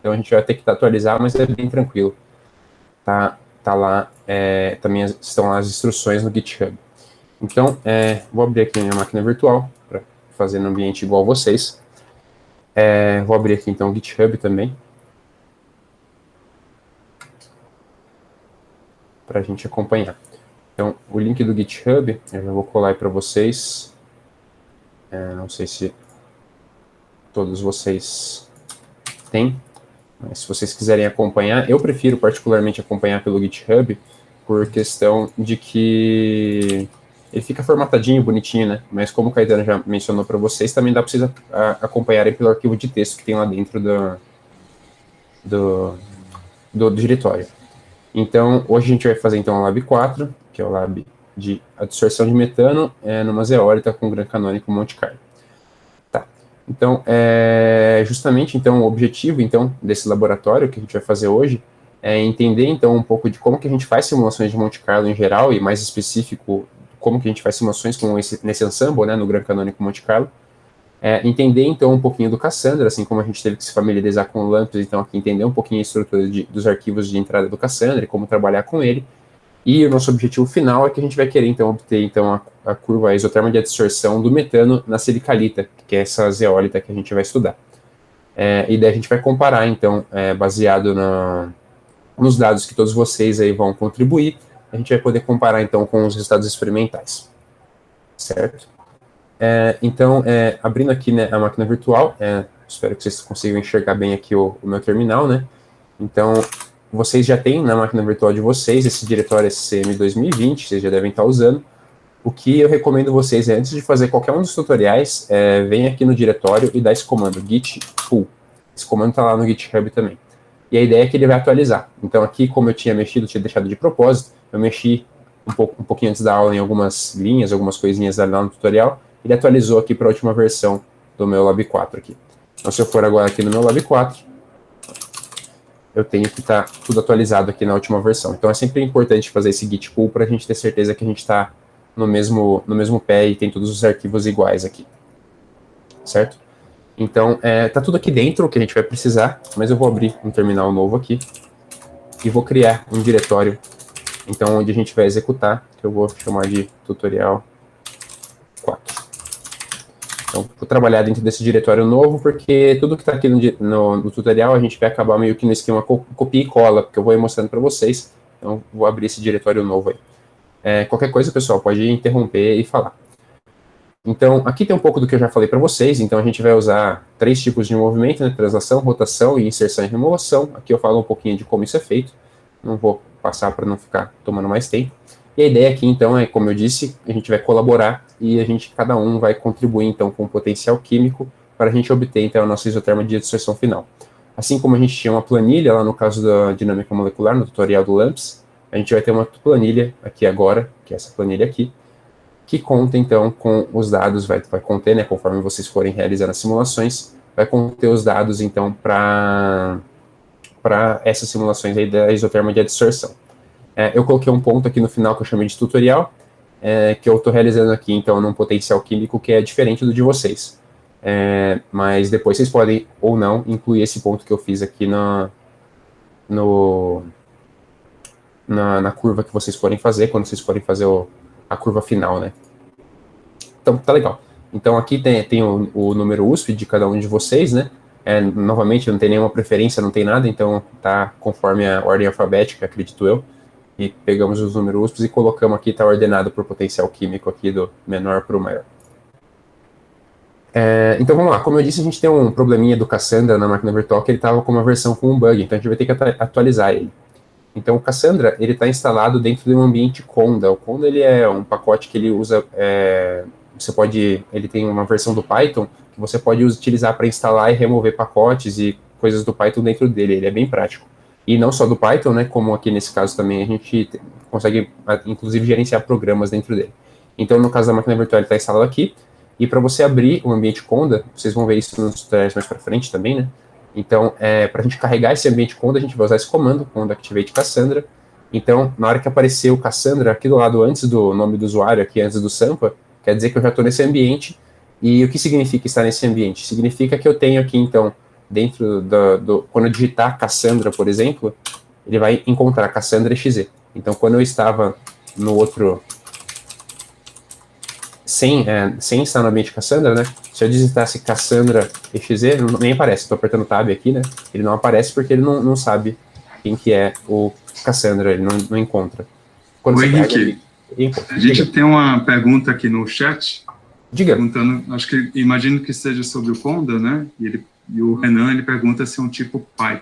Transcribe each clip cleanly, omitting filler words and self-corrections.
então a gente vai ter que atualizar, mas é bem tranquilo. Tá lá, também estão lá as instruções no GitHub. Então, vou abrir aqui a minha máquina virtual, para fazer no ambiente igual a vocês. Vou abrir aqui, então, o GitHub também, para a gente acompanhar. Então, o link do GitHub, eu já vou colar aí para vocês. Não sei se todos vocês têm, mas se vocês quiserem acompanhar, eu prefiro particularmente acompanhar pelo GitHub, por questão de que ele fica formatadinho, bonitinho, né? Mas como o Caetano já mencionou para vocês, também dá para vocês acompanharem pelo arquivo de texto que tem lá dentro do diretório. Então, hoje a gente vai fazer então o Lab 4, que é o Lab de adsorção de metano numa zeólita com Gran Canônico Monte Carlo. Tá. Então, justamente então, o objetivo então, desse laboratório que a gente vai fazer hoje é entender então um pouco de como que a gente faz simulações de Monte Carlo em geral, e mais específico, como que a gente faz simulações com nesse ensemble, né, no Gran Canônico Monte Carlo. Entender, então, um pouquinho do Cassandra, assim como a gente teve que se familiarizar com o LAMPS, então aqui entender um pouquinho a estrutura dos arquivos de entrada do Cassandra e como trabalhar com ele. E o nosso objetivo final é que a gente vai querer, então, obter então, a curva isoterma de adsorção do metano na silicalita, que é essa zeólita que a gente vai estudar. E daí a gente vai comparar, então, baseado nos dados que todos vocês aí vão contribuir, a gente vai poder comparar, então, com os resultados experimentais. Certo? Então, abrindo aqui, né, a máquina virtual, espero que vocês consigam enxergar bem aqui o meu terminal, né? Então, vocês já têm na máquina virtual de vocês esse diretório SCM 2020, vocês já devem estar usando. O que eu recomendo vocês, antes de fazer qualquer um dos tutoriais, vem aqui no diretório e dá esse comando, git pull. Esse comando está lá no GitHub também. E a ideia é que ele vai atualizar. Então, aqui, como eu tinha deixado de propósito, eu mexi um pouquinho antes da aula em algumas linhas, algumas coisinhas lá no tutorial. Ele atualizou aqui para a última versão do meu Lab 4 aqui. Então, se eu for agora aqui no meu Lab 4, eu tenho que estar tudo atualizado aqui na última versão. Então, é sempre importante fazer esse git pull para a gente ter certeza que a gente está no mesmo pé e tem todos os arquivos iguais aqui. Certo? Então, tá tudo aqui dentro o que a gente vai precisar, mas eu vou abrir um terminal novo aqui e vou criar um diretório, então, onde a gente vai executar, que eu vou chamar de tutorial 4. Então, vou trabalhar dentro desse diretório novo, porque tudo que está aqui no tutorial a gente vai acabar meio que no esquema copia e cola, porque eu vou ir mostrando para vocês. Então, vou abrir esse diretório novo aí. Qualquer coisa, pessoal, pode interromper e falar. Então, aqui tem um pouco do que eu já falei para vocês. Então, a gente vai usar 3 tipos de movimento, né? Translação, rotação e inserção e remolação. Aqui eu falo um pouquinho de como isso é feito. Não vou passar para não ficar tomando mais tempo. E a ideia aqui, então, é, como eu disse, a gente vai colaborar e cada um vai contribuir, então, com o potencial químico para a gente obter, então, a nossa isoterma de adsorção final. Assim como a gente tinha uma planilha lá no caso da dinâmica molecular, no tutorial do LAMPS, a gente vai ter uma planilha aqui agora, que é essa planilha aqui, que conta, então, com os dados, vai conter, né, conforme vocês forem realizando as simulações, vai conter os dados, então, para essas simulações aí da isoterma de adsorção. Eu coloquei um ponto aqui no final que eu chamei de tutorial, que eu estou realizando aqui, então, num potencial químico que é diferente do de vocês. Mas depois vocês podem, ou não, incluir esse ponto que eu fiz aqui na curva que vocês forem fazer, quando vocês forem fazer a curva final, né? Então, tá legal. Então, aqui tem o número USP de cada um de vocês, né? Novamente, não tem nenhuma preferência, não tem nada, então tá conforme a ordem alfabética, acredito eu. E pegamos os números USPs e colocamos aqui, está ordenado por potencial químico aqui do menor para o maior. Então vamos lá, como eu disse, a gente tem um probleminha do Cassandra na máquina virtual que ele estava com uma versão com um bug, então a gente vai ter que atualizar ele. Então o Cassandra, ele está instalado dentro de um ambiente Conda. O Conda, ele é um pacote que ele usa, ele tem uma versão do Python que você pode utilizar para instalar e remover pacotes e coisas do Python dentro dele, ele é bem prático. E não só do Python, né, como aqui nesse caso também a gente consegue, inclusive, gerenciar programas dentro dele. Então, no caso da máquina virtual, ele está instalado aqui, e para você abrir o ambiente Conda, vocês vão ver isso nos tutoriais mais para frente também, né? Então, para a gente carregar esse ambiente Conda, a gente vai usar esse comando, Conda Activate Cassandra. Então, na hora que aparecer o Cassandra aqui do lado, antes do nome do usuário, aqui antes do Sampa, quer dizer que eu já estou nesse ambiente. E o que significa estar nesse ambiente? Significa que eu tenho aqui, então, dentro quando eu digitar Cassandra, por exemplo, ele vai encontrar Cassandra exe. Então, quando eu estava no outro, sem estar no ambiente Cassandra, né? Se eu digitasse Cassandra exe, nem aparece. Estou apertando Tab aqui, né? Ele não aparece porque ele não sabe quem que é o Cassandra, ele não encontra. Quando Oi, Henrique, a gente tem uma pergunta aqui no chat. Diga. Perguntando, acho que imagino que seja sobre o Conda, né? E o Renan, ele pergunta se é um tipo Pi.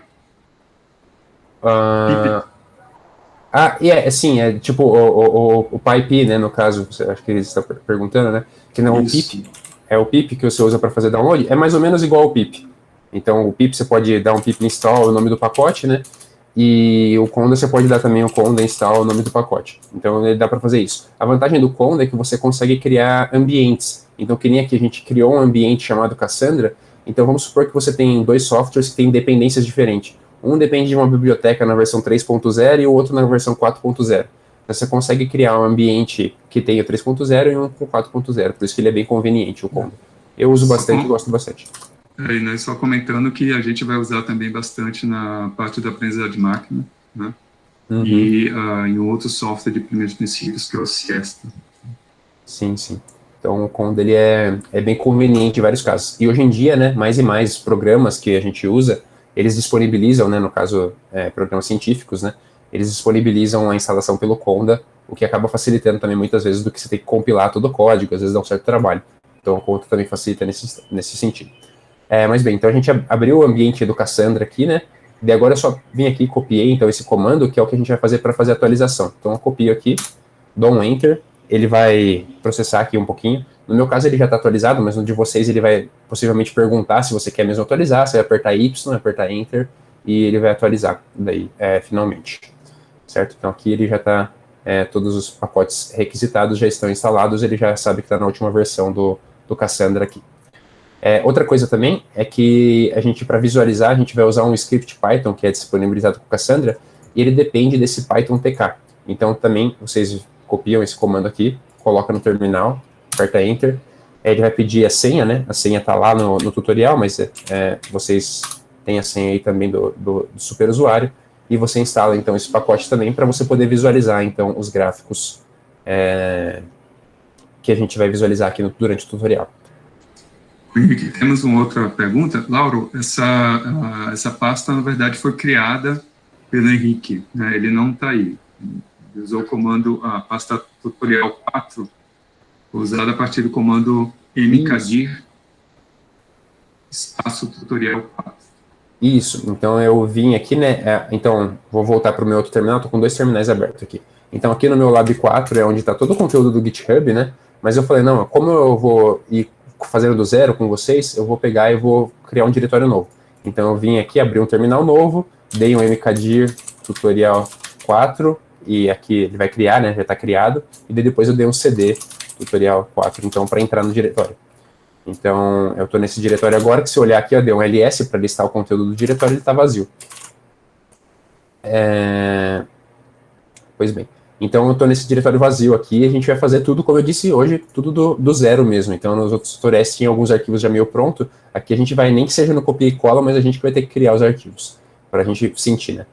Sim, é tipo o PyP, né, no caso, acho que eles estão perguntando, né, que não o pip, é o pip que você usa para fazer download, é mais ou menos igual ao pip. Então, o pip você pode dar um pip install, o nome do pacote, né, e o Conda você pode dar também o Conda install, o nome do pacote. Então, ele dá para fazer isso. A vantagem do Conda é que você consegue criar ambientes. Então, que nem aqui a gente criou um ambiente chamado Cassandra, então vamos supor que você tem 2 softwares que têm dependências diferentes. Um depende de uma biblioteca na versão 3.0 e o outro na versão 4.0. Você consegue criar um ambiente que tenha 3.0 e um com 4.0, por isso que ele é bem conveniente, o Conda. Eu uso bastante e gosto bastante. E nós só comentando que a gente vai usar também bastante na parte da aprendizagem de máquina, né? Uhum. E em outro software de primeiros princípios, que é o Siesta. Sim, sim. Então, o Conda ele é bem conveniente em vários casos. E hoje em dia, né, mais e mais programas que a gente usa, eles disponibilizam, né, no caso, programas científicos, né, eles disponibilizam a instalação pelo Conda, o que acaba facilitando também muitas vezes do que você tem que compilar todo o código, às vezes dá um certo trabalho. Então, o Conda também facilita nesse sentido. Mas bem, então a gente abriu o ambiente do Cassandra aqui, né, e agora eu só vim aqui e copiei, então, esse comando, que é o que a gente vai fazer para fazer a atualização. Então, eu copio aqui, dou um Enter, ele vai processar aqui um pouquinho. No meu caso, ele já está atualizado, mas no de vocês ele vai possivelmente perguntar se você quer mesmo atualizar, você vai apertar Y, apertar Enter, e ele vai atualizar daí, finalmente. Certo? Então aqui ele já está, todos os pacotes requisitados já estão instalados, ele já sabe que está na última versão do Cassandra aqui. Outra coisa também é que a gente, para visualizar, a gente vai usar um script Python, que é disponibilizado com Cassandra, e ele depende desse Python TK. Então também vocês copiam esse comando aqui, coloca no terminal, aperta Enter, ele vai pedir a senha, né? A senha está lá no tutorial, mas vocês têm a senha aí também do superusuário, e você instala então esse pacote também para você poder visualizar então os gráficos que a gente vai visualizar aqui durante o tutorial. Henrique, temos uma outra pergunta. Lauro, essa pasta, na verdade, foi criada pelo Henrique, né? Ele não está aí. Ele usou o comando, a pasta tutorial 4, usada a partir do comando mkdir espaço tutorial 4. Isso, então eu vim aqui, né, então vou voltar para o meu outro terminal, estou com 2 terminais abertos aqui. Então aqui no meu Lab 4 é onde está todo o conteúdo do GitHub, né, mas eu falei, não, como eu vou ir fazendo do zero com vocês, eu vou pegar e vou criar um diretório novo. Então eu vim aqui, abri um terminal novo, dei um mkdir tutorial 4, e aqui ele vai criar, né, já está criado, e daí depois eu dei um cd tutorial 4, então para entrar no diretório. Então, eu estou nesse diretório agora, que se eu olhar aqui, eu dei um ls para listar o conteúdo do diretório, ele está vazio. Pois bem. Então, eu estou nesse diretório vazio aqui, e a gente vai fazer tudo, como eu disse hoje, tudo do zero mesmo. Então, nos outros tutoriais tinha alguns arquivos já meio pronto. Aqui a gente vai, nem que seja no copia e cola, mas a gente vai ter que criar os arquivos, para a gente sentir, né?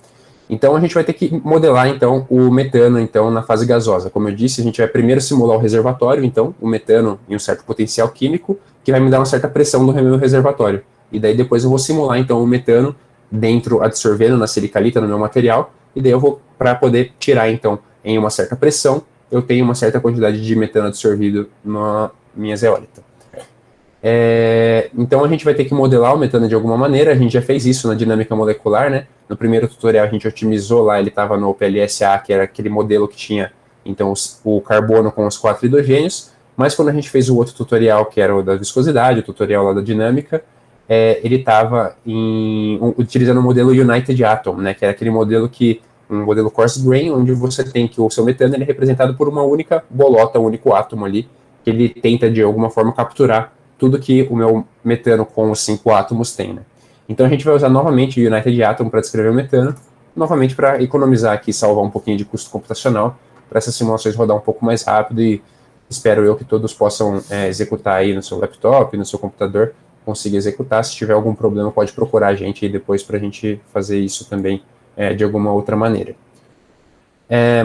Então, a gente vai ter que modelar, então, o metano, então, na fase gasosa. Como eu disse, a gente vai primeiro simular o reservatório, então, o metano em um certo potencial químico, que vai me dar uma certa pressão no meu reservatório. E daí depois eu vou simular, então, o metano dentro, absorvendo na silicalita, no meu material, e daí eu vou, para poder tirar, então, em uma certa pressão, eu tenho uma certa quantidade de metano absorvido na minha zeólita. Então a gente vai ter que modelar o metano de alguma maneira, a gente já fez isso na dinâmica molecular, né? No primeiro tutorial a gente otimizou lá, ele estava no PLSA, que era aquele modelo que tinha então o carbono com os 4 hidrogênios, mas quando a gente fez o outro tutorial, que era o da viscosidade, o tutorial lá da dinâmica, ele estava utilizando o modelo United Atom, né? Que era aquele modelo um modelo coarse grain, onde você tem que o seu metano ele é representado por uma única bolota, um único átomo ali, que ele tenta de alguma forma capturar tudo que o meu metano com os 5 átomos tem, né? Então a gente vai usar novamente o United Atom para descrever o metano, novamente para economizar aqui, salvar um pouquinho de custo computacional, para essas simulações rodar um pouco mais rápido, e espero eu que todos possam executar aí no seu laptop, no seu computador, consiga executar. Se tiver algum problema, pode procurar a gente aí depois para a gente fazer isso também de alguma outra maneira.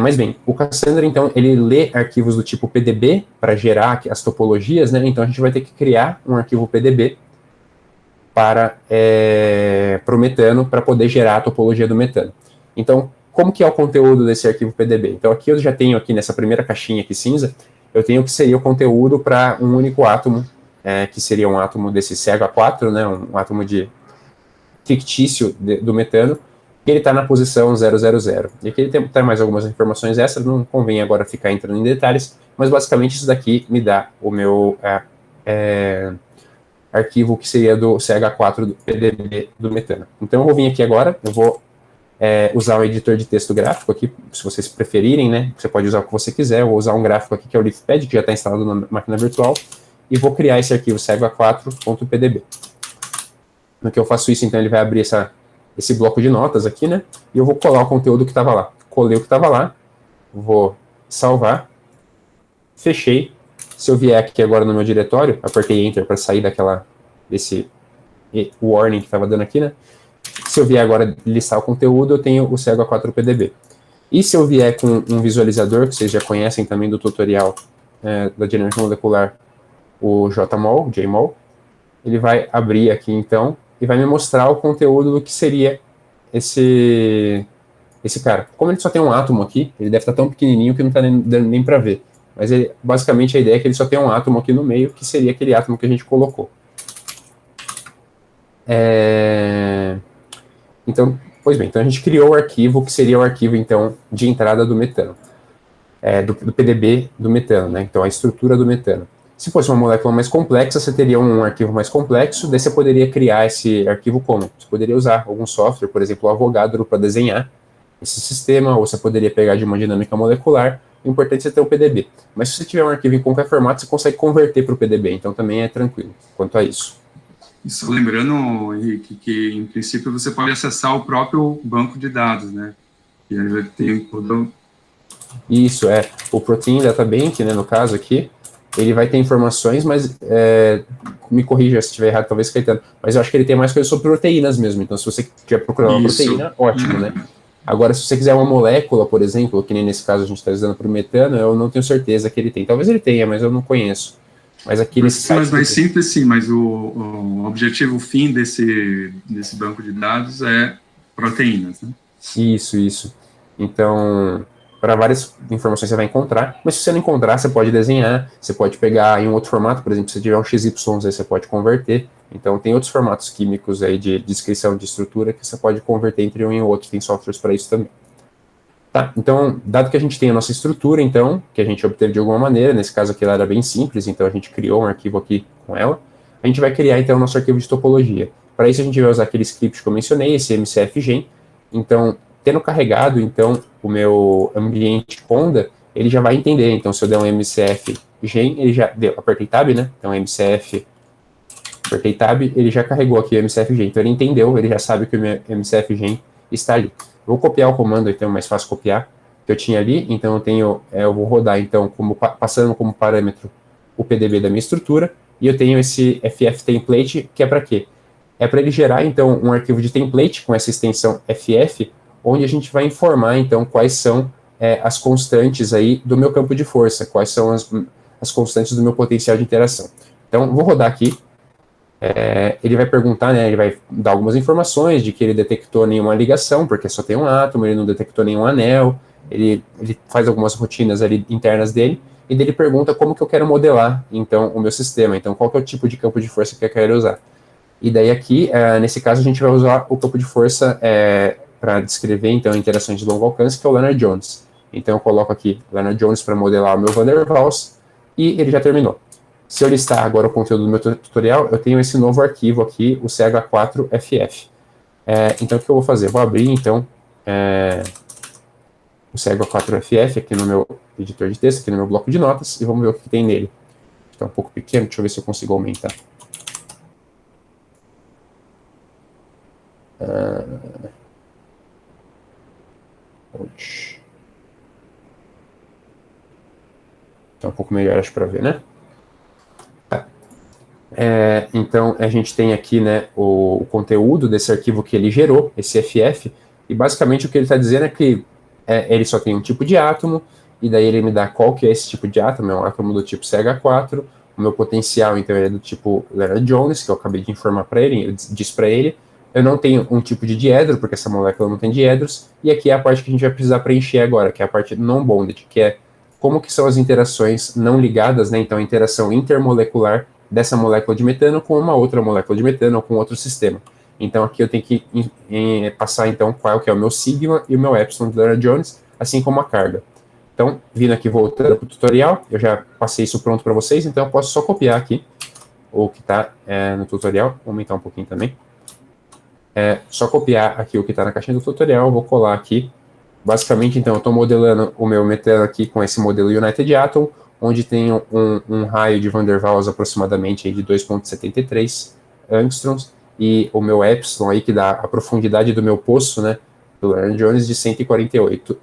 Mas bem, o Cassandra, então, ele lê arquivos do tipo PDB para gerar as topologias, né? Então a gente vai ter que criar um arquivo PDB para o metano, para poder gerar a topologia do metano. Então, como que é o conteúdo desse arquivo PDB? Então aqui eu já tenho, aqui nessa primeira caixinha aqui cinza, eu tenho o que seria o conteúdo para um único átomo, que seria um átomo desse CH4, né? Um átomo fictício do metano, e ele está na posição 000. E aqui ele tem mais algumas informações extras, não convém agora ficar entrando em detalhes, mas basicamente isso daqui me dá o meu arquivo que seria do CH4 do PDB do metano. Então eu vou vir aqui agora, eu vou usar um editor de texto gráfico aqui, se vocês preferirem, né? Você pode usar o que você quiser, eu vou usar um gráfico aqui que é o LeafPad, que já está instalado na máquina virtual, e vou criar esse arquivo CH4.pdb. No que eu faço isso, então ele vai abrir esse bloco de notas aqui, né? E eu vou colar o conteúdo que estava lá. Colei o que estava lá, vou salvar, fechei. Se eu vier aqui agora no meu diretório, apertei Enter para sair desse warning que estava dando aqui, né? Se eu vier agora listar o conteúdo, eu tenho o CH4PDB. E se eu vier com um visualizador, que vocês já conhecem também do tutorial da dinâmica molecular, o JMOL, ele vai abrir aqui então e vai me mostrar o conteúdo do que seria esse cara. Como ele só tem um átomo aqui, ele deve estar tão pequenininho que não está dando nem para ver. Mas basicamente a ideia é que ele só tem um átomo aqui no meio, que seria aquele átomo que a gente colocou. Então, pois bem, então a gente criou o arquivo que seria o arquivo então de entrada do metano, do PDB do metano, né? Então a estrutura do metano. Se fosse uma molécula mais complexa, você teria um arquivo mais complexo, daí você poderia criar esse arquivo como? Você poderia usar algum software, por exemplo, o Avogadro, para desenhar esse sistema, ou você poderia pegar de uma dinâmica molecular. O importante é você ter o PDB. Mas se você tiver um arquivo em qualquer formato, você consegue converter para o PDB, então também é tranquilo quanto a isso. Só lembrando, Henrique, que em princípio você pode acessar o próprio banco de dados, né? E aí vai ter todo... Isso, o Protein Data Bank, né, no caso aqui, ele vai ter informações, mas me corrija se estiver errado, talvez, Caetano, mas eu acho que ele tem mais coisas sobre proteínas mesmo, então se você quer procurar uma proteína, ótimo, né? Agora, se você quiser uma molécula, por exemplo, que nem nesse caso a gente está usando para o metano, eu não tenho certeza que ele tem. Talvez ele tenha, mas eu não conheço. Mas aqui nesse site... Mas mais simples, sim, mas o objetivo, o fim desse banco de dados é proteínas, né? Isso. Então, para várias informações você vai encontrar, mas se você não encontrar, você pode desenhar, você pode pegar em um outro formato, por exemplo, se tiver um XY, aí você pode converter. Então, tem outros formatos químicos aí de descrição de estrutura que você pode converter entre um e outro, tem softwares para isso também. Tá, então, dado que a gente tem a nossa estrutura, então, que a gente obteve de alguma maneira, nesse caso aqui ela era bem simples, então a gente criou um arquivo aqui com ela, a gente vai criar então o nosso arquivo de topologia. Para isso a gente vai usar aquele script que eu mencionei, esse MCF-Gen. Então, tendo carregado, então, o meu ambiente Conda, ele já vai entender. Então, se eu der um MCF-Gen, ele já deu, apertei Tab, né? Então, MCF, apertei Tab, ele já carregou aqui o MCF-Gen. Então, ele entendeu, ele já sabe que o meu MCF-Gen está ali. Vou copiar o comando, então é mais fácil copiar, que eu tinha ali. Então, eu vou rodar, então, passando como parâmetro o PDB da minha estrutura, e eu tenho esse FF template, que é para quê? É para ele gerar, então, um arquivo de template com essa extensão FF, onde a gente vai informar, então, quais são as constantes aí do meu campo de força, quais são as constantes do meu potencial de interação. Então, vou rodar aqui. Ele vai perguntar, né, ele vai dar algumas informações de que ele detectou nenhuma ligação, porque só tem um átomo, ele não detectou nenhum anel, ele faz algumas rotinas ali internas dele, e dele pergunta como que eu quero modelar, então, o meu sistema, então, qual que é o tipo de campo de força que eu quero usar. E daí aqui, nesse caso, a gente vai usar o campo de força para descrever, então, interações de longo alcance, que é o Lennard-Jones. Então, eu coloco aqui Lennard-Jones para modelar o meu Van der Waals, e ele já terminou. Se eu listar agora o conteúdo do meu tutorial, eu tenho esse novo arquivo aqui, o CH4FF. Então, o que eu vou fazer? Vou abrir, então, o CH4FF aqui no meu editor de texto, aqui no meu bloco de notas, e vamos ver o que tem nele. Está um pouco pequeno, deixa eu ver se eu consigo aumentar. Está um pouco melhor, acho, para ver, né? Tá. Então, a gente tem aqui, né, o conteúdo desse arquivo que ele gerou, esse FF, e basicamente o que ele está dizendo é que ele só tem um tipo de átomo, e daí ele me dá qual que é esse tipo de átomo, é um átomo do tipo CH4, o meu potencial, então, é do tipo Lennard-Jones, que eu acabei de informar para ele, eu disse para ele, eu não tenho um tipo de diedro, porque essa molécula não tem diedros, e aqui é a parte que a gente vai precisar preencher agora, que é a parte non-bonded, que é como que são as interações não ligadas, né, então a interação intermolecular dessa molécula de metano com uma outra molécula de metano ou com outro sistema. Então aqui eu tenho que passar então qual que é o meu sigma e o meu epsilon de Lennard-Jones, assim como a carga. Então, vindo aqui voltando para o tutorial, eu já passei isso pronto para vocês, então eu posso só copiar aqui o que está no tutorial, vou aumentar um pouquinho também. Só copiar aqui o que está na caixinha do tutorial, vou colar aqui. Basicamente, então, eu estou modelando o meu metano aqui com esse modelo United Atom, onde tem um raio de Van der Waals aproximadamente de 2,73 angstroms, e o meu epsilon aí, que dá a profundidade do meu poço, né, do Lennard-Jones, de 148.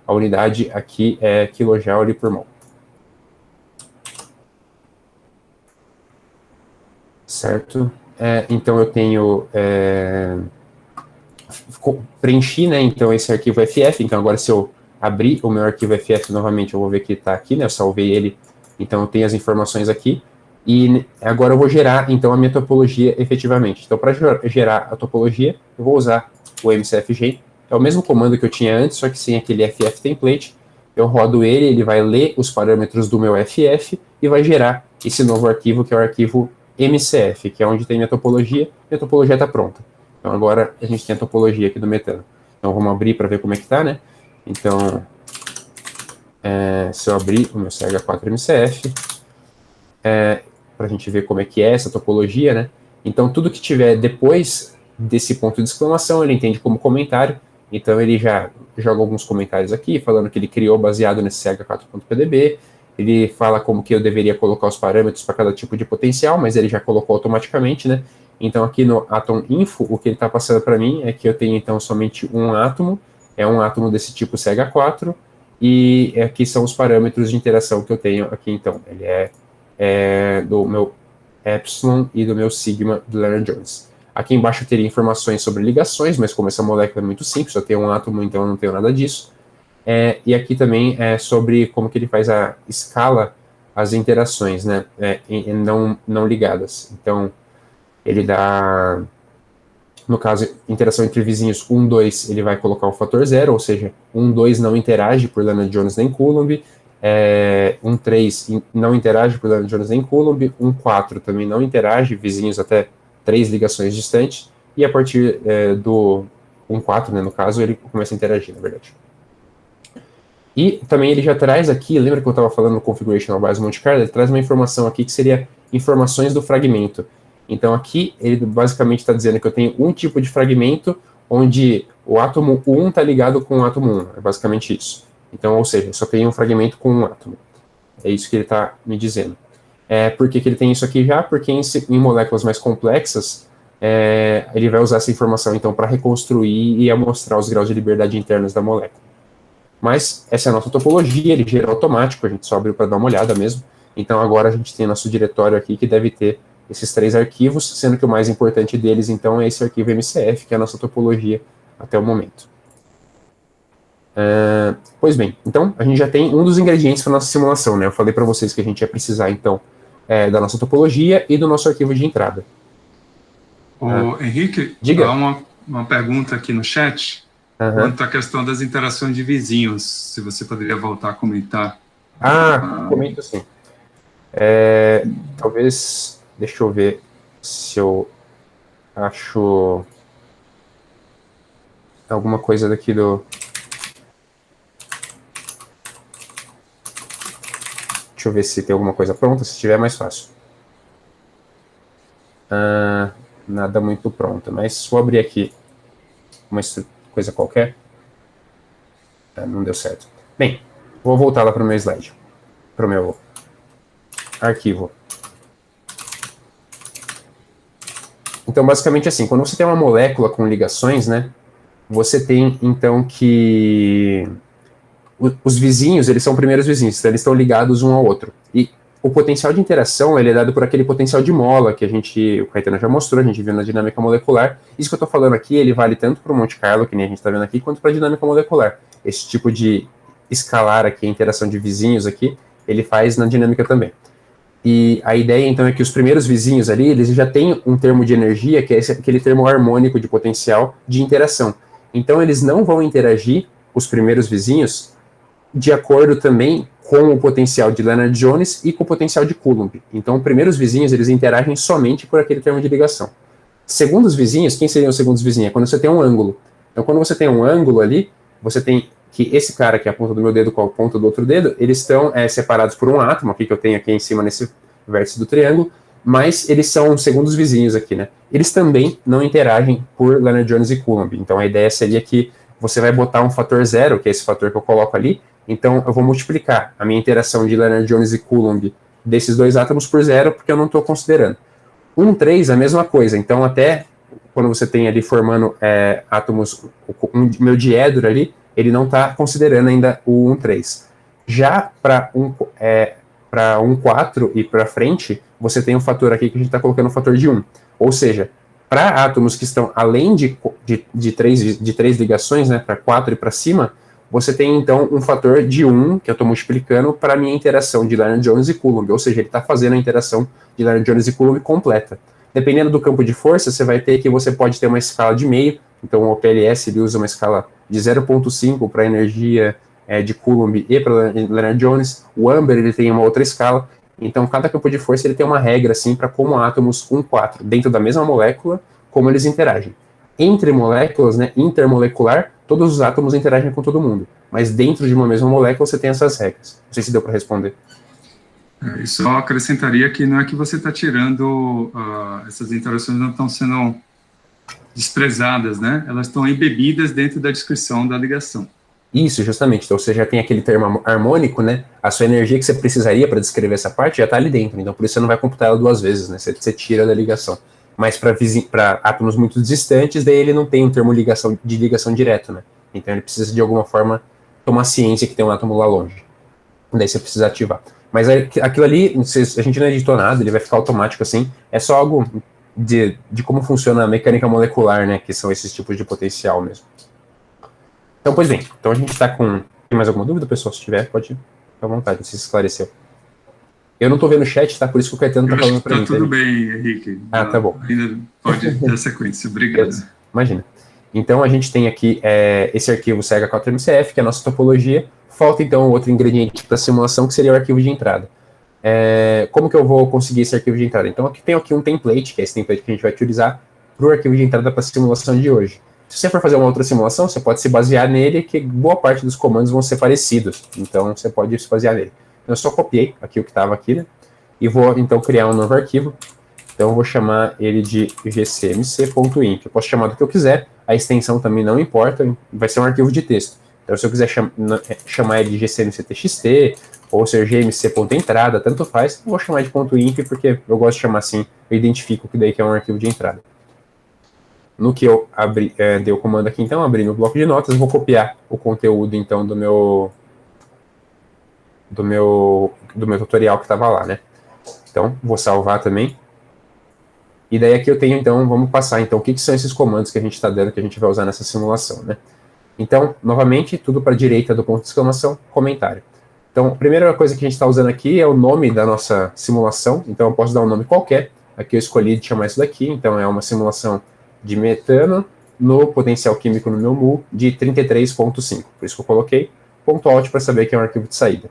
A unidade aqui é kJ por mol. Certo? Então eu tenho... preenchi, né, então esse arquivo FF, então agora se eu abrir o meu arquivo FF novamente, eu vou ver que está aqui, né, eu salvei ele, então eu tenho as informações aqui, e agora eu vou gerar, então, a minha topologia efetivamente. Então, para gerar a topologia, eu vou usar o MCFG, é o mesmo comando que eu tinha antes, só que sem aquele FF template, eu rodo ele vai ler os parâmetros do meu FF e vai gerar esse novo arquivo, que é o arquivo MCF, que é onde tem minha topologia está pronta. Então, agora a gente tem a topologia aqui do metano. Então, vamos abrir para ver como é que está, né? Então, se eu abrir o meu CH4MCF, para a gente ver como é que é essa topologia, né? Então, tudo que tiver depois desse ponto de exclamação, ele entende como comentário. Então, ele já joga alguns comentários aqui, falando que ele criou baseado nesse CH4.pdb. Ele fala como que eu deveria colocar os parâmetros para cada tipo de potencial, mas ele já colocou automaticamente, né? Então, aqui no Atom Info, o que ele está passando para mim é que eu tenho, então, somente um átomo, é um átomo desse tipo CH4, e aqui são os parâmetros de interação que eu tenho aqui, então. Ele do meu epsilon e do meu sigma do Lennard-Jones. Aqui embaixo eu teria informações sobre ligações, mas como essa molécula é muito simples, só tem um átomo, então eu não tenho nada disso. E aqui também é sobre como que ele faz a escala as interações, né, não ligadas. Então, ele dá, no caso, interação entre vizinhos 1, 2, ele vai colocar o fator 0, ou seja, 1, 2 não interage por Lennard-Jones nem Coulomb, 1, 3 não interage por Lennard-Jones nem Coulomb, 1, 4 também não interage, vizinhos até 3 ligações distantes, e a partir do 1, 4, né, no caso, ele começa a interagir, na verdade. E também ele já traz aqui, lembra que eu estava falando no Configurational Bias Monte Carlo, ele traz uma informação aqui que seria informações do fragmento. Então aqui ele basicamente está dizendo que eu tenho um tipo de fragmento onde o átomo 1 está ligado com o átomo 1, é basicamente isso. Então, ou seja, eu só tenho um fragmento com um átomo. É isso que ele está me dizendo. Por que ele tem isso aqui já? Porque em moléculas mais complexas, ele vai usar essa informação então para reconstruir e amostrar os graus de liberdade internos da molécula. Mas essa é a nossa topologia, ele gera automático, a gente só abriu para dar uma olhada mesmo. Então agora a gente tem nosso diretório aqui que deve ter esses 3 arquivos, sendo que o mais importante deles então é esse arquivo MCF, que é a nossa topologia até o momento. Pois bem, então a gente já tem um dos ingredientes para a nossa simulação, né? Eu falei para vocês que a gente ia precisar então da nossa topologia e do nosso arquivo de entrada. Henrique, diga. Há uma pergunta aqui no chat. Quanto à questão das interações de vizinhos, se você poderia voltar a comentar. Comento sim. Talvez, deixa eu ver se eu acho alguma coisa daqui do... Deixa eu ver se tem alguma coisa pronta, se tiver é mais fácil. Nada muito pronto, mas vou abrir aqui uma coisa qualquer. Não deu certo. Bem, vou voltar lá para o meu slide, para o meu arquivo. Então, basicamente assim, quando você tem uma molécula com ligações, né, você tem, então, que os vizinhos, eles são primeiros vizinhos, então eles estão ligados um ao outro. E o potencial de interação ele é dado por aquele potencial de mola que o Caetano já mostrou, a gente viu na dinâmica molecular. Isso que eu estou falando aqui, ele vale tanto para o Monte Carlo, que nem a gente está vendo aqui, quanto para a dinâmica molecular. Esse tipo de escalar aqui, a interação de vizinhos aqui, ele faz na dinâmica também. E a ideia, então, é que os primeiros vizinhos ali, eles já têm um termo de energia, que é aquele termo harmônico de potencial de interação. Então, eles não vão interagir, os primeiros vizinhos, de acordo também com o potencial de Lennard-Jones e com o potencial de Coulomb. Então, os primeiros vizinhos, eles interagem somente por aquele termo de ligação. Segundos vizinhos, quem seriam os segundos vizinhos? É quando você tem um ângulo. Então, quando você tem um ângulo ali, você tem que esse cara que é a ponta do meu dedo com a ponta do outro dedo, eles estão separados por um átomo, aqui que eu tenho aqui em cima nesse vértice do triângulo, mas eles são segundos vizinhos aqui, né? Eles também não interagem por Lennard-Jones e Coulomb. Então, a ideia seria que você vai botar um fator zero, que é esse fator que eu coloco ali, então eu vou multiplicar a minha interação de Lennard-Jones e Coulomb desses dois átomos por zero, porque eu não estou considerando. 1,3 a mesma coisa, então até quando você tem ali formando átomos, meu diedro ali, ele não está considerando ainda o 1,3. Já para 1,4 e para frente, você tem um fator aqui que a gente está colocando um fator de 1. Ou seja, para átomos que estão além de três ligações, né, para 4 e para cima, você tem então um fator de 1, que eu estou multiplicando, para a minha interação de Lennard-Jones e Coulomb. Ou seja, ele está fazendo a interação de Lennard-Jones e Coulomb completa. Dependendo do campo de força, você vai ter que você pode ter uma escala de meio. Então, o OPLS ele usa uma escala de 0,5 para energia de Coulomb e para Lennard-Jones. O Amber ele tem uma outra escala. Então, cada campo de força ele tem uma regra assim, para como átomos 1,4, dentro da mesma molécula, como eles interagem. Entre moléculas, né, intermolecular, todos os átomos interagem com todo mundo. Mas dentro de uma mesma molécula, você tem essas regras. Não sei se deu para responder. Eu só acrescentaria que não é que você está tirando, essas interações não estão sendo desprezadas, né? Elas estão embebidas dentro da descrição da ligação. Isso, justamente. Então, você já tem aquele termo harmônico, né? A sua energia que você precisaria para descrever essa parte já está ali dentro. Então, por isso você não vai computar ela duas vezes, né? Você tira da ligação. Mas para átomos muito distantes, daí ele não tem um termo de ligação direto, né? Então, ele precisa, de alguma forma, tomar ciência que tem um átomo lá longe. Daí você precisa ativar. Mas aquilo ali, a gente não editou nada, ele vai ficar automático assim. É só algo de como funciona a mecânica molecular, né? Que são esses tipos de potencial mesmo. Então, pois bem. Então a gente está com... Tem mais alguma dúvida, pessoal? Se tiver, pode ficar à vontade, se esclareceu. Eu não estou vendo o chat, tá? Por isso que o Caetano está falando para mim. Tá tudo bem, Henrique. Tá bom. Ainda pode dar sequência. Obrigado. Imagina. Então a gente tem aqui esse arquivo CH4MCF, que é a nossa topologia. Falta, então, outro ingrediente para a simulação, que seria o arquivo de entrada. Como que eu vou conseguir esse arquivo de entrada? Então, aqui tem um template, que é esse template que a gente vai utilizar para o arquivo de entrada para a simulação de hoje. Se você for fazer uma outra simulação, você pode se basear nele, que boa parte dos comandos vão ser parecidos. Então, você pode se basear nele. Eu só copiei aqui o que estava aqui, né? E vou, então, criar um novo arquivo. Então, eu vou chamar ele de gcmc.inf. Eu posso chamar do que eu quiser. A extensão também não importa. Vai ser um arquivo de texto. Então, se eu quiser chamar ele de gcmc.txt, ou ser gmc.entrada, tanto faz, eu vou chamar de .inf, porque eu gosto de chamar assim, eu identifico que daí que é um arquivo de entrada. No que eu dei o comando aqui, então, abri no bloco de notas, vou copiar o conteúdo, então, do meu tutorial que estava lá, né? Então, vou salvar também. E daí aqui eu tenho, então, vamos passar, então, o que são esses comandos que a gente está dando, que a gente vai usar nessa simulação, né? Então, novamente, tudo para a direita do ponto de exclamação, comentário. Então, a primeira coisa que a gente está usando aqui é o nome da nossa simulação. Então, eu posso dar um nome qualquer. Aqui eu escolhi de chamar isso daqui. Então, é uma simulação de metano no potencial químico no meu mol de 33,5. Por isso que eu coloquei ponto .alt para saber que é um arquivo de saída.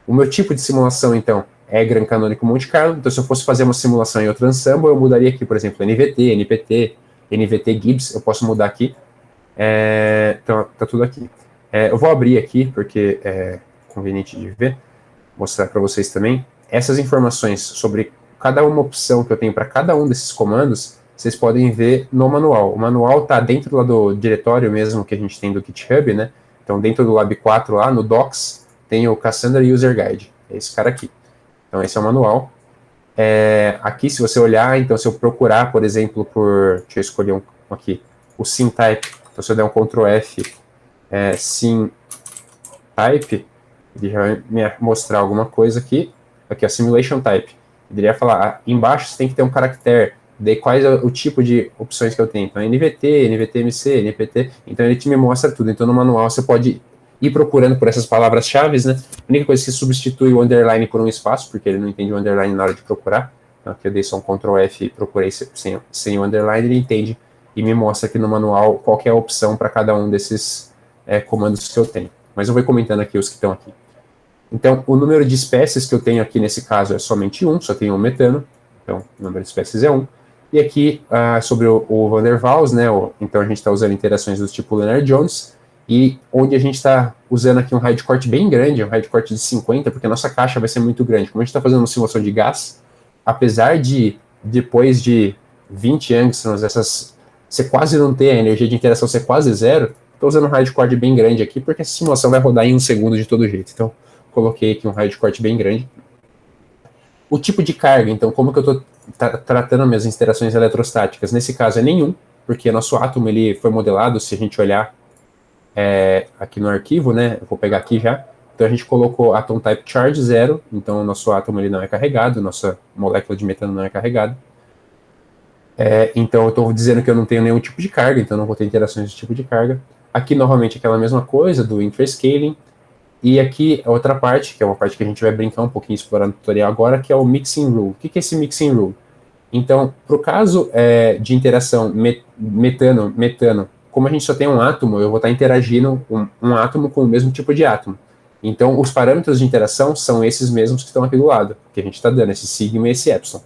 O meu tipo de simulação, então, é Gran Canônico Monte Carlo. Então, se eu fosse fazer uma simulação em outro ensemble, eu mudaria aqui, por exemplo, NVT, NPT, NVT Gibbs. Eu posso mudar aqui. Então, tá tudo aqui. Eu vou abrir aqui, porque é conveniente de ver, mostrar para vocês também. Essas informações sobre cada uma opção que eu tenho para cada um desses comandos, vocês podem ver no manual. O manual está dentro lá do diretório mesmo que a gente tem do GitHub, né? Então, dentro do Lab 4 lá, no Docs, tem o Cassandra User Guide. É esse cara aqui. Então, esse é o manual. Aqui, se você olhar, então, se eu procurar, por exemplo, deixa eu escolher um aqui, o SynType. Então, se eu der um Ctrl F, SynType, ele já vai me mostrar alguma coisa aqui. aqui, ó, simulation type. Eu iria falar, embaixo você tem que ter um caractere, daí quais é o tipo de opções que eu tenho. Então, NVT, NVT-MC, NPT, então ele te me mostra tudo. Então, no manual você pode ir procurando por essas palavras-chave, né? A única coisa que substitui o underline por um espaço, porque ele não entende o underline na hora de procurar. Então, aqui eu dei só um Ctrl F e procurei sem o underline, ele entende e me mostra aqui no manual qual que é a opção para cada um desses comandos que eu tenho. Mas eu vou comentando aqui os que estão aqui. Então, o número de espécies que eu tenho aqui nesse caso é somente 1, só tenho um metano, então o número de espécies é 1. E aqui, sobre o Van der Waals, né, então a gente está usando interações do tipo Lennard-Jones, e onde a gente está usando aqui um raio de corte bem grande, um raio de corte de 50, porque a nossa caixa vai ser muito grande. Como a gente está fazendo uma simulação de gás, apesar de, depois de 20 angstroms, você quase não ter a energia de interação ser quase zero, estou usando um raio de corte bem grande aqui, porque essa simulação vai rodar em 1 segundo de todo jeito. Então, coloquei aqui um raio de corte bem grande. O tipo de carga, então, como que eu estou tratando minhas interações eletrostáticas? Nesse caso é nenhum, porque nosso átomo ele foi modelado, se a gente olhar aqui no arquivo, né, eu vou pegar aqui já, então a gente colocou atom type charge 0, então o nosso átomo ele não é carregado, nossa molécula de metano não é carregada. Então eu estou dizendo que eu não tenho nenhum tipo de carga, então não vou ter interações de tipo de carga. Aqui novamente aquela mesma coisa do interscaling, e aqui a outra parte, que é uma parte que a gente vai brincar um pouquinho, explorar no tutorial agora, que é o mixing rule. O que é esse mixing rule? Então, para o caso de interação metano, como a gente só tem um átomo, eu vou estar interagindo um átomo com o mesmo tipo de átomo. Então, os parâmetros de interação são esses mesmos que estão aqui do lado, que a gente está dando, esse sigma e esse epsilon.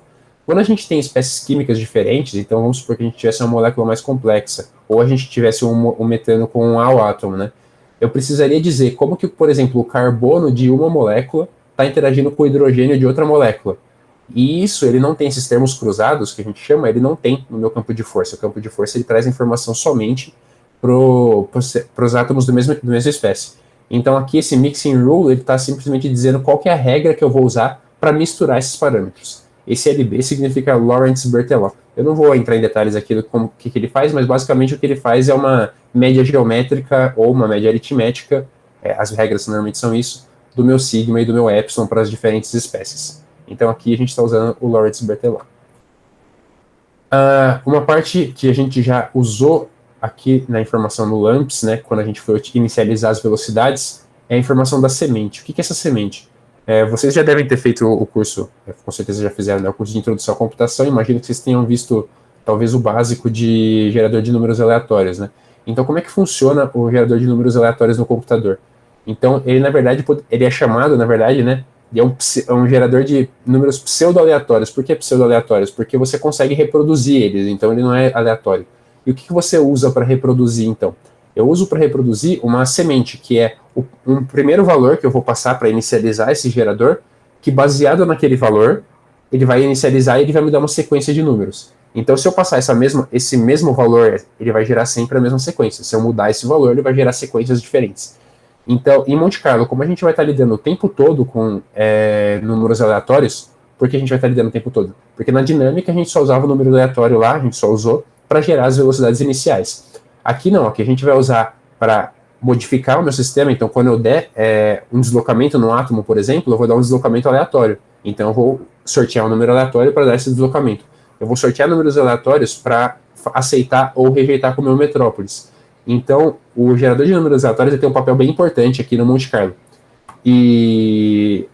Quando a gente tem espécies químicas diferentes, então vamos supor que a gente tivesse uma molécula mais complexa, ou a gente tivesse um metano com um ao átomo, né? Eu precisaria dizer como que, por exemplo, o carbono de uma molécula está interagindo com o hidrogênio de outra molécula. E isso, ele não tem esses termos cruzados, que a gente chama, ele não tem no meu campo de força. O campo de força, ele traz informação somente para os átomos da mesma espécie. Então, aqui, esse mixing rule, ele está simplesmente dizendo qual que é a regra que eu vou usar para misturar esses parâmetros. Esse LB significa Lorentz-Berthelot. Eu não vou entrar em detalhes aqui do que ele faz, mas basicamente o que ele faz é uma média geométrica ou uma média aritmética, as regras normalmente são isso, do meu sigma e do meu epsilon para as diferentes espécies. Então aqui a gente está usando o Lorentz-Berthelot. Uma parte que a gente já usou aqui na informação no LAMMPS, né, quando a gente foi inicializar as velocidades, é a informação da semente. O que é essa semente? Vocês já devem ter feito o curso, com certeza já fizeram, né, o curso de introdução à computação. Imagino que vocês tenham visto talvez o básico de gerador de números aleatórios, né? Então, como é que funciona o gerador de números aleatórios no computador? Então, ele, na verdade, ele é chamado, na verdade, né, é um gerador de números pseudo-aleatórios. Por que pseudo-aleatórios? Porque você consegue reproduzir eles, então ele não é aleatório. E o que você usa para reproduzir, então? Eu uso para reproduzir uma semente, que é um primeiro valor que eu vou passar para inicializar esse gerador, que baseado naquele valor, ele vai inicializar e ele vai me dar uma sequência de números. Então, se eu passar esse mesmo valor, ele vai gerar sempre a mesma sequência. Se eu mudar esse valor, ele vai gerar sequências diferentes. Então, em Monte Carlo, como a gente vai estar lidando o tempo todo com números aleatórios, por que a gente vai estar lidando o tempo todo? Porque na dinâmica a gente só usava o número aleatório lá, a gente só usou para gerar as velocidades iniciais. Aqui não, aqui a gente vai usar para modificar o meu sistema. Então, quando eu der um deslocamento no átomo, por exemplo, eu vou dar um deslocamento aleatório. Então, eu vou sortear um número aleatório para dar esse deslocamento. Eu vou sortear números aleatórios para aceitar ou rejeitar com o meu metrópolis. Então, o gerador de números aleatórios tem um papel bem importante aqui no Monte Carlo. E,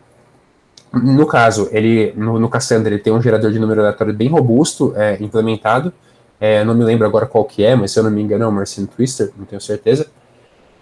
no caso, no Cassandra, ele tem um gerador de número aleatório bem robusto, implementado. Não me lembro agora qual que é, mas se eu não me engano é o Mersenne Twister, não tenho certeza.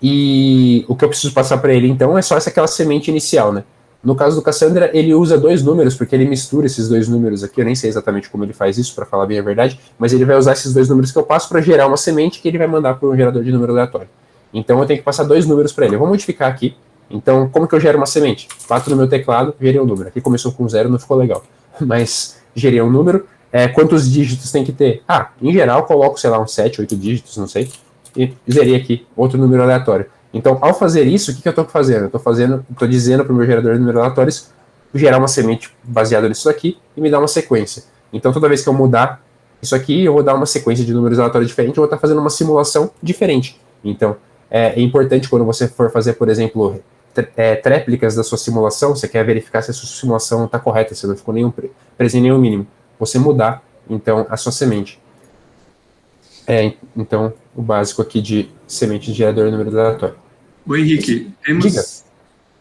E o que eu preciso passar para ele, então, é só aquela semente inicial, né? No caso do Cassandra, ele usa 2 números, porque ele mistura esses 2 números aqui, eu nem sei exatamente como ele faz isso, para falar bem a verdade, mas ele vai usar esses 2 números que eu passo para gerar uma semente que ele vai mandar para um gerador de número aleatório. Então eu tenho que passar 2 números para ele. Eu vou modificar aqui. Então, como que eu gero uma semente? Bato no meu teclado, gerei um número. Aqui começou com 0, não ficou legal. Mas gerei um número. Quantos dígitos tem que ter? Em geral, coloco, sei lá, uns 7, 8 dígitos, não sei. E zerei aqui, outro número aleatório. Então, ao fazer isso, o que eu estou fazendo? Eu estou dizendo para o meu gerador de números aleatórios gerar uma semente baseada nisso aqui e me dar uma sequência. Então, toda vez que eu mudar isso aqui, eu vou dar uma sequência de números aleatórios diferente, eu vou estar fazendo uma simulação diferente. Então, é importante quando você for fazer, por exemplo, tréplicas da sua simulação, você quer verificar se a sua simulação está correta, se não ficou preso em nenhum mínimo, você mudar, então, a sua semente. Então, o básico aqui de semente de gerador número aleatório. Ô, Henrique,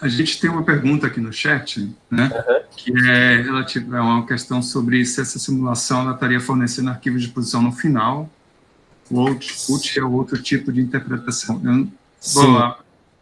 a gente tem uma pergunta aqui no chat, né, que é relativa a uma questão sobre se essa simulação ela estaria fornecendo arquivos de posição no final, o output é outro tipo de interpretação. Bom, lá,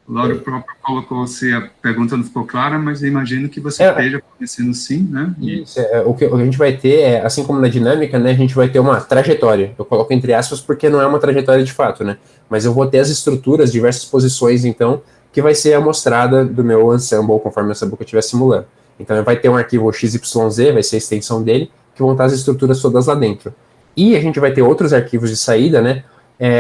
o Lauro próprio colocou se a pergunta não ficou clara, mas eu imagino que você esteja fornecendo sim, né? Isso, o que a gente vai ter, assim como na dinâmica, né, a gente vai ter uma trajetória. Eu coloco entre aspas porque não é uma trajetória de fato, né? Mas eu vou ter as estruturas, diversas posições, então, que vai ser a mostrada do meu ensemble, conforme o ensemble que eu estiver simulando. Então, vai ter um arquivo XYZ, vai ser a extensão dele, que vão estar as estruturas todas lá dentro. E a gente vai ter outros arquivos de saída, né,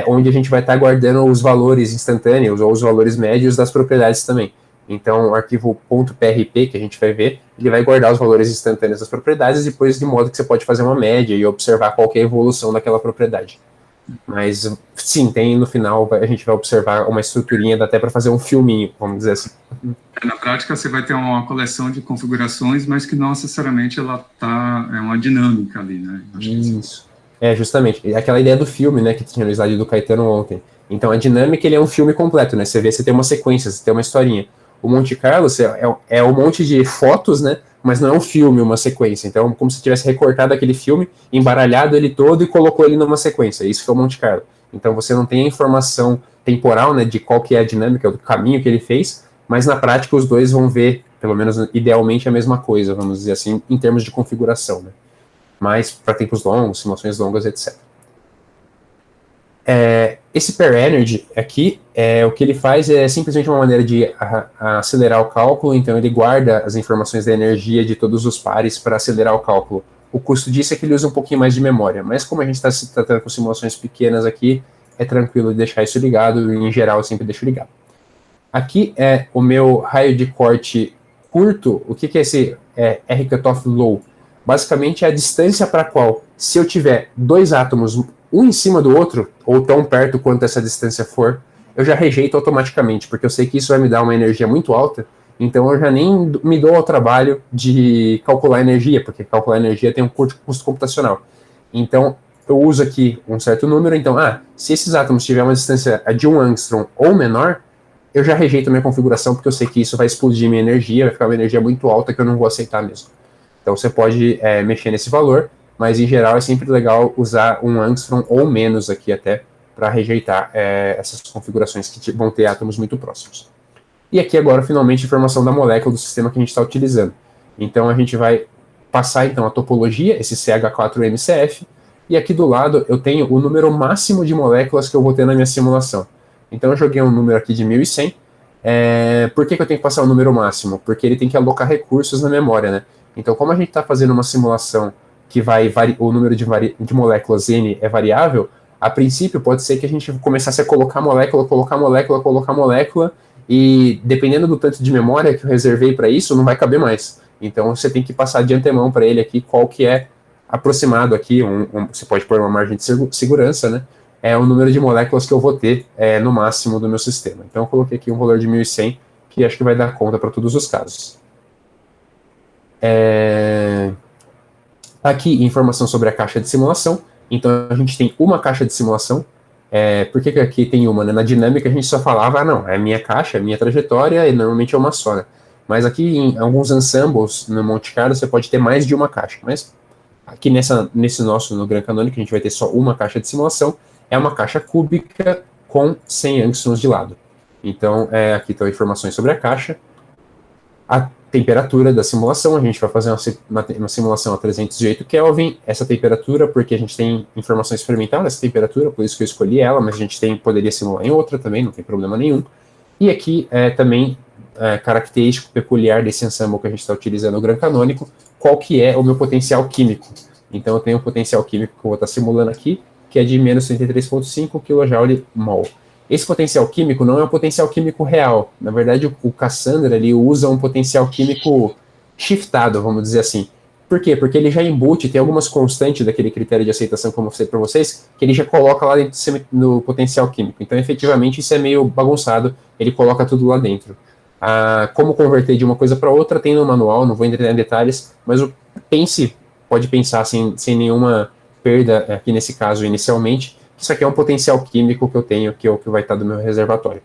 onde a gente vai estar guardando os valores instantâneos ou os valores médios das propriedades também. Então, o arquivo .prp, que a gente vai ver, ele vai guardar os valores instantâneos das propriedades, depois de modo que você pode fazer uma média e observar qual que é a evolução daquela propriedade. Mas, sim, no final, a gente vai observar uma estruturinha, dá até para fazer um filminho, vamos dizer assim. Na prática, você vai ter uma coleção de configurações, mas que não necessariamente ela é uma dinâmica ali, né? Isso. Justamente. Aquela ideia do filme, né, que tinha no slide do Caetano ontem. Então, a dinâmica, ele é um filme completo, né? Você vê, você tem uma sequência, você tem uma historinha. O Monte Carlo é um monte de fotos, né? Mas não é um filme, uma sequência. Então, como se tivesse recortado aquele filme, embaralhado ele todo e colocou ele numa sequência. Isso que é o Monte Carlo. Então, você não tem a informação temporal, né, de qual que é a dinâmica, do caminho que ele fez, mas na prática os dois vão ver, pelo menos idealmente, a mesma coisa, vamos dizer assim, em termos de configuração, né? Mas para tempos longos, simulações longas, etc. Esse per energy aqui, o que ele faz é simplesmente uma maneira de acelerar o cálculo, então ele guarda as informações da energia de todos os pares para acelerar o cálculo. O custo disso é que ele usa um pouquinho mais de memória, mas como a gente está se tratando com simulações pequenas aqui, é tranquilo deixar isso ligado, e em geral eu sempre deixo ligado. Aqui é o meu raio de corte curto. O que é esse R cutoff low? Basicamente é a distância para a qual, se eu tiver dois átomos, um em cima do outro, ou tão perto quanto essa distância for, eu já rejeito automaticamente, porque eu sei que isso vai me dar uma energia muito alta, então eu já nem me dou ao trabalho de calcular energia, porque calcular energia tem um custo computacional. Então, eu uso aqui um certo número, então, se esses átomos tiverem uma distância de 1 angstrom ou menor, eu já rejeito a minha configuração, porque eu sei que isso vai explodir minha energia, vai ficar uma energia muito alta que eu não vou aceitar mesmo. Então, você pode mexer nesse valor, mas em geral é sempre legal usar 1 angstrom ou menos aqui até, para rejeitar essas configurações que vão ter átomos muito próximos. E aqui agora, finalmente, a informação da molécula do sistema que a gente está utilizando. Então, a gente vai passar então a topologia, esse CH4MCF, e aqui do lado eu tenho o número máximo de moléculas que eu vou ter na minha simulação. Então, eu joguei um número aqui de 1100. Por que eu tenho que passar o número máximo? Porque ele tem que alocar recursos na memória, né? Então, como a gente está fazendo uma simulação que o número de moléculas N é variável, a princípio pode ser que a gente começasse a colocar molécula, e dependendo do tanto de memória que eu reservei para isso, não vai caber mais. Então, você tem que passar de antemão para ele aqui qual que é aproximado aqui, você pode pôr uma margem de segurança, né? É o número de moléculas que eu vou ter no máximo do meu sistema. Então, eu coloquei aqui um valor de 1100, que acho que vai dar conta para todos os casos. Aqui, informação sobre a caixa de simulação. Então, a gente tem uma caixa de simulação. Por que aqui tem uma? Né? Na dinâmica, a gente só falava, não, é minha caixa, é minha trajetória, e normalmente é uma só. Né? Mas aqui, em alguns ensembles, no Monte Carlo, você pode ter mais de uma caixa. Mas aqui nesse nosso, no Grand Canonical, a gente vai ter só uma caixa de simulação. É uma caixa cúbica com 100 angstroms de lado. Então, aqui estão informações sobre a caixa. A temperatura da simulação, a gente vai fazer uma simulação a 308 Kelvin, essa temperatura, porque a gente tem informação experimental nessa temperatura, por isso que eu escolhi ela, mas a gente poderia simular em outra também, não tem problema nenhum. E aqui também característico peculiar desse ensemble que a gente está utilizando, o Grand Canônico, qual que é o meu potencial químico. Então eu tenho um potencial químico que eu vou estar simulando aqui, que é de menos 33,5 kJ/mol. Esse potencial químico não é um potencial químico real. Na verdade, o Cassandra ele usa um potencial químico shiftado, vamos dizer assim. Por quê? Porque ele já embute, tem algumas constantes daquele critério de aceitação, como eu falei para vocês, que ele já coloca lá dentro no potencial químico. Então, efetivamente, isso é meio bagunçado, ele coloca tudo lá dentro. como converter de uma coisa para outra, tem no manual, não vou entrar em detalhes, mas pode pensar sem nenhuma perda aqui nesse caso inicialmente, que isso aqui é um potencial químico que eu tenho, que vai estar do meu reservatório.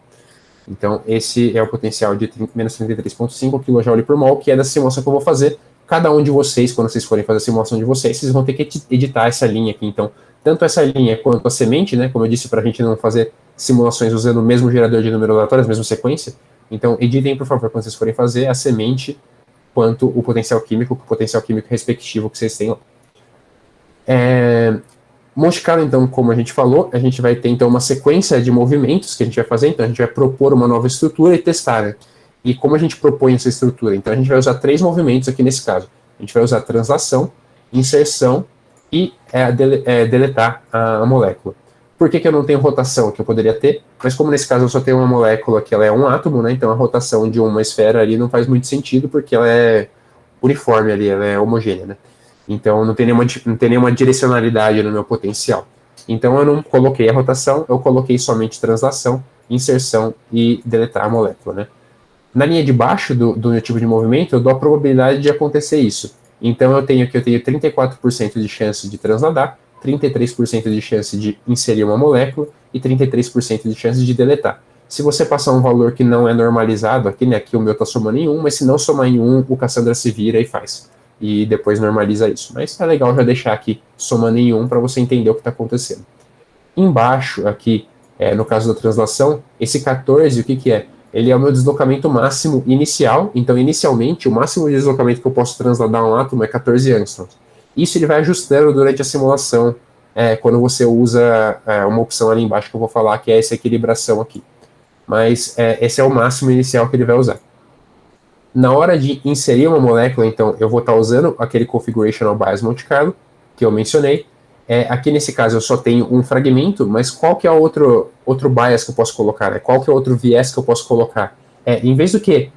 Então, esse é o potencial de menos 33,5 kJ por mol, que é da simulação que eu vou fazer. Cada um de vocês, quando vocês forem fazer a simulação de vocês vão ter que editar essa linha aqui. Então, tanto essa linha quanto a semente, né, como eu disse, para a gente não fazer simulações usando o mesmo gerador de número aleatório, a mesma sequência. Então, editem, por favor, quando vocês forem fazer a semente, quanto o potencial químico respectivo que vocês têm lá. Monte Carlo, então, como a gente falou, a gente vai ter, então, uma sequência de movimentos que a gente vai fazer. Então, a gente vai propor uma nova estrutura e testar, né? E como a gente propõe essa estrutura? Então, a gente vai usar 3 movimentos aqui nesse caso. A gente vai usar translação, inserção e deletar a molécula. Por que eu não tenho rotação que eu poderia ter? Mas como nesse caso eu só tenho uma molécula que ela é um átomo, né? Então a rotação de uma esfera ali não faz muito sentido, porque ela é uniforme ali, ela é homogênea, né? Então não tem nenhuma direcionalidade no meu potencial. Então eu não coloquei a rotação, eu coloquei somente translação, inserção e deletar a molécula, né? Na linha de baixo do meu tipo de movimento, eu dou a probabilidade de acontecer isso. Então eu tenho 34% de chance de transladar, 33% de chance de inserir uma molécula e 33% de chance de deletar. Se você passar um valor que não é normalizado, aqui, né, aqui o meu está somando em 1, mas se não somar em 1, o Cassandra se vira e faz. E depois normaliza isso. Mas é legal já deixar aqui somando em 1 para você entender o que está acontecendo. Embaixo, aqui, no caso da translação, esse 14, o que é? Ele é o meu deslocamento máximo inicial. Então, inicialmente, o máximo de deslocamento que eu posso transladar um átomo é 14 angstroms. Isso ele vai ajustando durante a simulação, quando você usa uma opção ali embaixo que eu vou falar, que é essa equilibração aqui. Mas esse é o máximo inicial que ele vai usar. Na hora de inserir uma molécula, então, eu vou estar usando aquele Configurational Bias Monte Carlo, que eu mencionei. Aqui nesse caso eu só tenho um fragmento, mas qual que é o outro bias que eu posso colocar? Né? Qual que é o outro viés que eu posso colocar? Em vez do que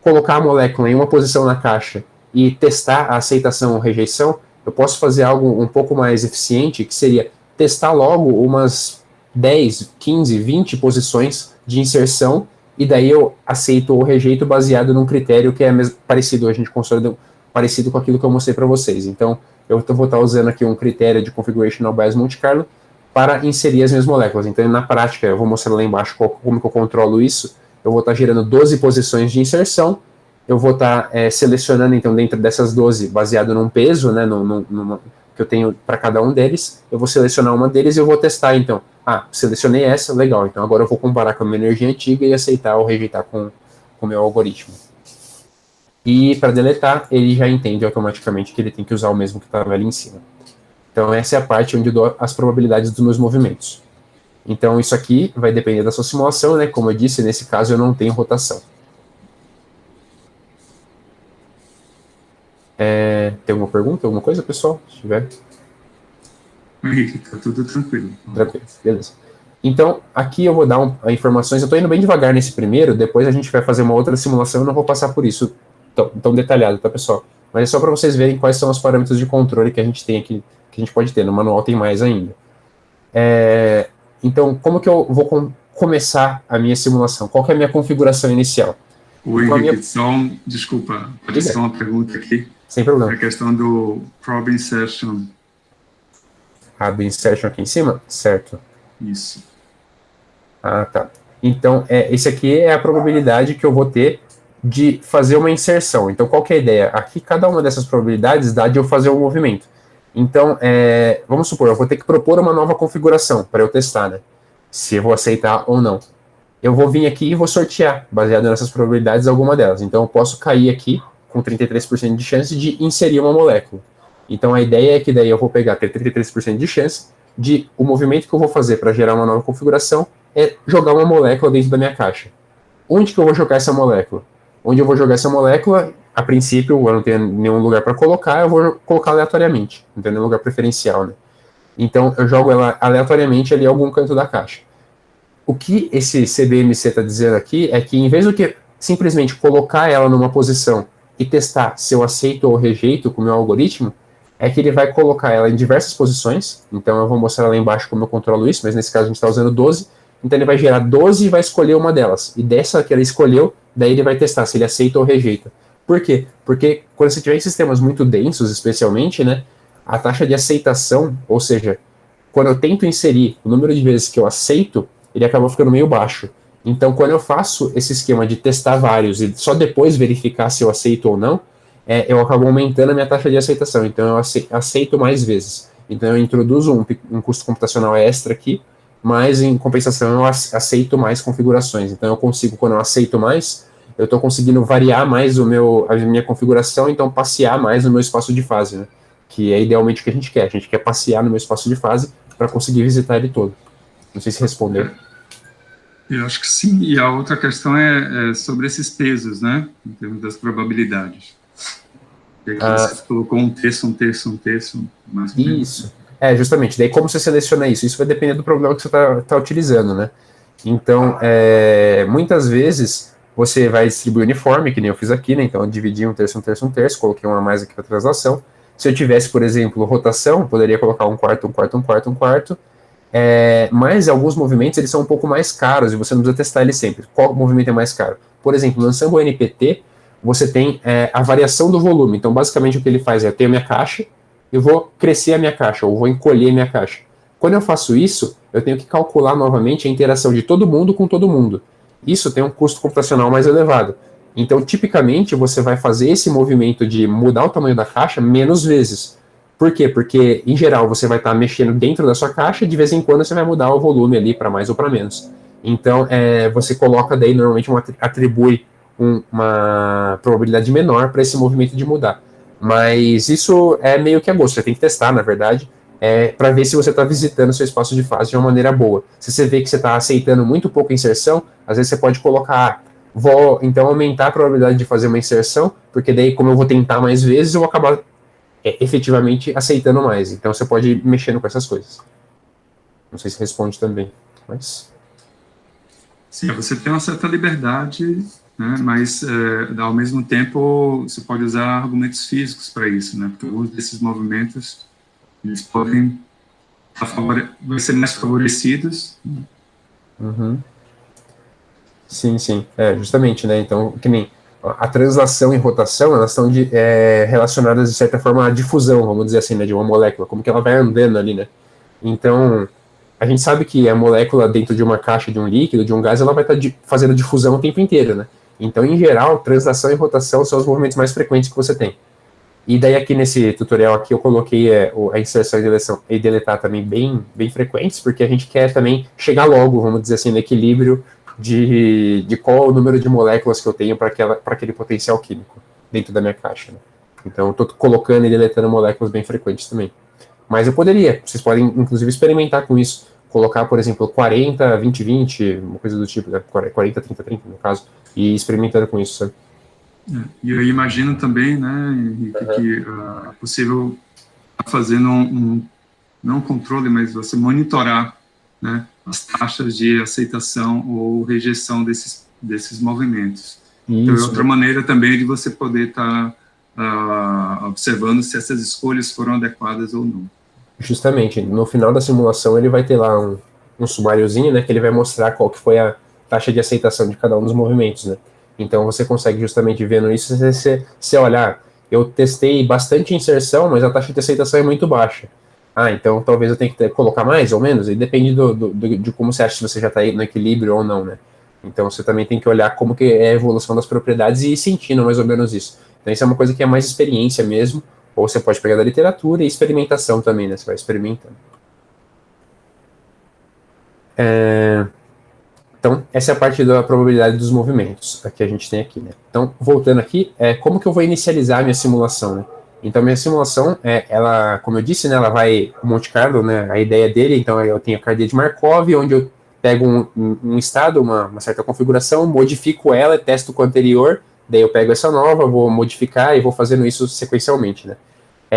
colocar a molécula em uma posição na caixa e testar a aceitação ou rejeição, eu posso fazer algo um pouco mais eficiente, que seria testar logo umas 10, 15, 20 posições de inserção, e daí eu aceito ou rejeito baseado num critério que é parecido, a gente considera parecido com aquilo que eu mostrei para vocês. Então, eu vou estar usando aqui um critério de Configurational Bias Monte Carlo para inserir as minhas moléculas. Então, na prática, eu vou mostrar lá embaixo como que eu controlo isso. Eu vou estar gerando 12 posições de inserção, eu vou estar selecionando, então, dentro dessas 12, baseado num peso, né, que eu tenho para cada um deles, eu vou selecionar uma deles e eu vou testar, então. Selecionei essa, legal, então agora eu vou comparar com a minha energia antiga e aceitar ou rejeitar com o meu algoritmo. E para deletar, ele já entende automaticamente que ele tem que usar o mesmo que estava ali em cima. Então essa é a parte onde eu dou as probabilidades dos meus movimentos. Então isso aqui vai depender da sua simulação, né? Como eu disse, nesse caso eu não tenho rotação. Tem alguma pergunta, alguma coisa, pessoal? Se tiver. Henrique, tá tudo tranquilo. Tranquilo, beleza. Então, aqui eu vou dar informações, eu estou indo bem devagar nesse primeiro, depois a gente vai fazer uma outra simulação, eu não vou passar por isso tão detalhado, tá, pessoal? Mas é só para vocês verem quais são os parâmetros de controle que a gente tem aqui, que a gente pode ter, no manual tem mais ainda. Então, como que eu vou começar a minha simulação? Qual que é a minha configuração inicial? O Henrique, desculpa, pode ser uma pergunta aqui? Sem problema. A questão do probe insertion. Do insertion aqui em cima? Certo. Isso. Tá. Então, esse aqui é a probabilidade que eu vou ter de fazer uma inserção. Então, qual que é a ideia? Aqui, cada uma dessas probabilidades dá de eu fazer um movimento. Então, vamos supor, eu vou ter que propor uma nova configuração para eu testar, né? Se eu vou aceitar ou não. Eu vou vir aqui e vou sortear, baseado nessas probabilidades, alguma delas. Então, eu posso cair aqui com 33% de chance de inserir uma molécula. Então, a ideia é que daí eu vou pegar 33% de chance de o movimento que eu vou fazer para gerar uma nova configuração é jogar uma molécula dentro da minha caixa. Onde que eu vou jogar essa molécula? Onde eu vou jogar essa molécula, a princípio, eu não tenho nenhum lugar para colocar, eu vou colocar aleatoriamente, não tem nenhum lugar preferencial, né? Então, eu jogo ela aleatoriamente ali em algum canto da caixa. O que esse CBMC está dizendo aqui é que, em vez do que simplesmente colocar ela numa posição e testar se eu aceito ou rejeito com o meu algoritmo, é que ele vai colocar ela em diversas posições. Então eu vou mostrar lá embaixo como eu controlo isso, mas nesse caso a gente está usando 12. Então ele vai gerar 12 e vai escolher uma delas. E dessa que ele escolheu, daí ele vai testar se ele aceita ou rejeita. Por quê? Porque quando você tiver em sistemas muito densos, especialmente, né, a taxa de aceitação, ou seja, quando eu tento inserir o número de vezes que eu aceito, ele acaba ficando meio baixo. Então, quando eu faço esse esquema de testar vários e só depois verificar se eu aceito ou não, eu acabo aumentando a minha taxa de aceitação. Então, eu aceito mais vezes. Então, eu introduzo um custo computacional extra aqui, mas, em compensação, eu aceito mais configurações. Então, eu consigo, quando eu aceito mais, eu estou conseguindo variar mais a minha configuração, então passear mais no meu espaço de fase, né? Que é idealmente o que a gente quer. A gente quer passear no meu espaço de fase para conseguir visitar ele todo. Não sei se respondeu. Eu acho que sim. E a outra questão é sobre esses pesos, né? Em termos das probabilidades. Você colocou um terço. Mais ou menos. Isso. Justamente. Daí como você seleciona isso? Isso vai depender do problema que você está utilizando, né? Então, muitas vezes você vai distribuir uniforme, que nem eu fiz aqui, né? Então eu dividi um terço, coloquei uma a mais aqui para translação. Se eu tivesse, por exemplo, rotação, poderia colocar um quarto. Mas alguns movimentos eles são um pouco mais caros e você não precisa testar eles sempre. Qual movimento é mais caro? Por exemplo, no Ensemble NPT, você tem a variação do volume. Então, basicamente, o que ele faz é, eu tenho a minha caixa, eu vou crescer a minha caixa, ou vou encolher a minha caixa. Quando eu faço isso, eu tenho que calcular novamente a interação de todo mundo com todo mundo. Isso tem um custo computacional mais elevado. Então, tipicamente, você vai fazer esse movimento de mudar o tamanho da caixa menos vezes. Por quê? Porque, em geral, você vai estar mexendo dentro da sua caixa e de vez em quando você vai mudar o volume ali para mais ou para menos. Então, você coloca daí, normalmente, atribui uma probabilidade menor para esse movimento de mudar. Mas isso é meio que a gosto, você tem que testar, na verdade, para ver se você está visitando seu espaço de fase de uma maneira boa. Se você vê que você está aceitando muito pouco inserção, às vezes você pode colocar, vou então aumentar a probabilidade de fazer uma inserção, porque daí, como eu vou tentar mais vezes, eu vou acabar efetivamente aceitando mais. Então você pode ir mexendo com essas coisas. Não sei se responde também, mas... Sim, você tem uma certa liberdade, né, mas ao mesmo tempo você pode usar argumentos físicos para isso, né, porque alguns desses movimentos eles podem ser mais favorecidos. Uhum. Sim, justamente, né, então, que nem a translação e rotação, elas estão relacionadas, de certa forma, à difusão, vamos dizer assim, né, de uma molécula, como que ela vai andando ali, né. Então, a gente sabe que a molécula dentro de uma caixa, de um líquido, de um gás, ela vai estar fazendo difusão o tempo inteiro, né. Então, em geral, translação e rotação são os movimentos mais frequentes que você tem. E daí aqui nesse tutorial aqui eu coloquei a inserção e deletar também bem frequentes, porque a gente quer também chegar logo, vamos dizer assim, no equilíbrio de qual o número de moléculas que eu tenho para aquele potencial químico dentro da minha caixa, né? Então eu estou colocando e deletando moléculas bem frequentes também. Mas eu poderia, vocês podem inclusive experimentar com isso, colocar, por exemplo, 40, 20, 20, uma coisa do tipo, né? 40, 30, 30 no caso, e experimentando com isso, sabe? E eu imagino também, né, Henrique, que é possível fazer não um controle, mas você monitorar, né, as taxas de aceitação ou rejeição desses movimentos. Isso, então, é outra maneira também de você poder estar observando se essas escolhas foram adequadas ou não. Justamente, no final da simulação ele vai ter lá um sumáriozinho, né, que ele vai mostrar qual que foi a taxa de aceitação de cada um dos movimentos, né. Então você consegue justamente vendo isso, você olhar, eu testei bastante inserção, mas a taxa de aceitação é muito baixa. Então talvez eu tenha que colocar mais ou menos, e depende de como você acha, se você já está no equilíbrio ou não, né? Então você também tem que olhar como que é a evolução das propriedades e ir sentindo mais ou menos isso. Então isso é uma coisa que é mais experiência mesmo, ou você pode pegar da literatura e experimentação também, né? Você vai experimentando. Então, essa é a parte da probabilidade dos movimentos que a gente tem aqui, né? Então, voltando aqui, como que eu vou inicializar a minha simulação, né? Então, minha simulação, ela, como eu disse, né, ela vai o Monte Carlo, né, a ideia dele, então eu tenho a cadeia de Markov, onde eu pego um estado, uma certa configuração, modifico ela e testo com a anterior, daí eu pego essa nova, vou modificar e vou fazendo isso sequencialmente, né?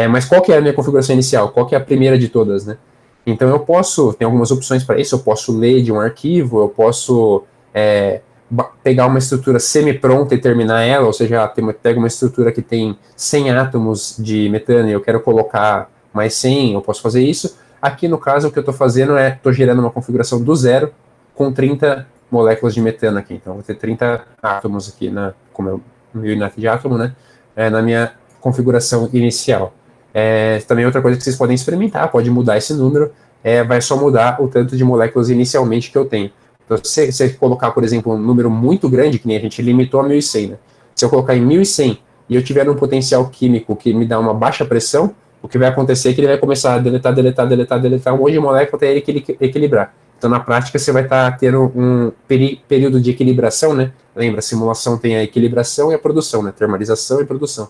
Mas qual que é a minha configuração inicial? Qual que é a primeira de todas, né? Então eu posso, tem algumas opções para isso, eu posso ler de um arquivo, eu posso pegar uma estrutura semi-pronta e terminar ela, ou seja, pego uma estrutura que tem 100 átomos de metano e eu quero colocar mais 100, eu posso fazer isso. Aqui no caso o que eu estou fazendo estou gerando uma configuração do zero, com 30 moléculas de metano aqui. Então, eu vou ter 30 átomos aqui, como é o meu unidade de átomo, né? Na minha configuração inicial. Também outra coisa que vocês podem experimentar, pode mudar esse número, vai só mudar o tanto de moléculas inicialmente que eu tenho. Então, se você colocar, por exemplo, um número muito grande, que nem a gente limitou a 1100, né? Se eu colocar em 1100 e eu tiver um potencial químico que me dá uma baixa pressão, o que vai acontecer é que ele vai começar a deletar um monte de molécula até ele equilibrar. Então, na prática, você vai estar tendo um período de equilibração, né? Lembra, a simulação tem a equilibração e a produção, né? Termalização e produção.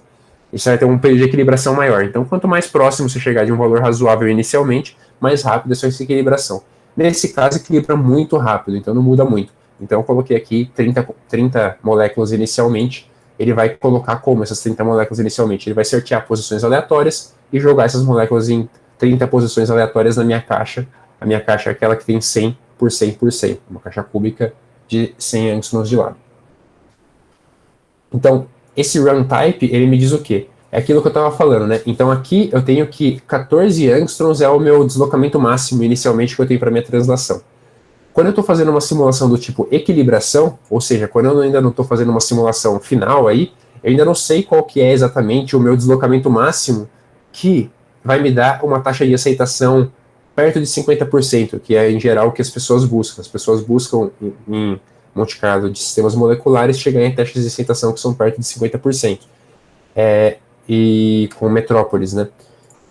E você vai ter um período de equilibração maior. Então, quanto mais próximo você chegar de um valor razoável inicialmente, mais rápido é essa equilibração. Nesse caso, equilibra muito rápido, então não muda muito. Então, eu coloquei aqui 30 moléculas inicialmente. Ele vai colocar como essas 30 moléculas inicialmente? Ele vai sortear posições aleatórias e jogar essas moléculas em 30 posições aleatórias na minha caixa. A minha caixa é aquela que tem 100 por 100 por 100, uma caixa cúbica de 100 angstroms de lado. Então, esse run type, ele me diz o quê? É aquilo que eu estava falando, né? Então, aqui eu tenho que 14 angstroms é o meu deslocamento máximo inicialmente que eu tenho para minha translação. Quando eu estou fazendo uma simulação do tipo equilibração, ou seja, quando eu ainda não estou fazendo uma simulação final aí, eu ainda não sei qual que é exatamente o meu deslocamento máximo que vai me dar uma taxa de aceitação perto de 50%, que é em geral o que as pessoas buscam. As pessoas buscam em Monte Carlo de sistemas moleculares chegar em taxas de aceitação que são perto de 50%. E com metrópoles, né?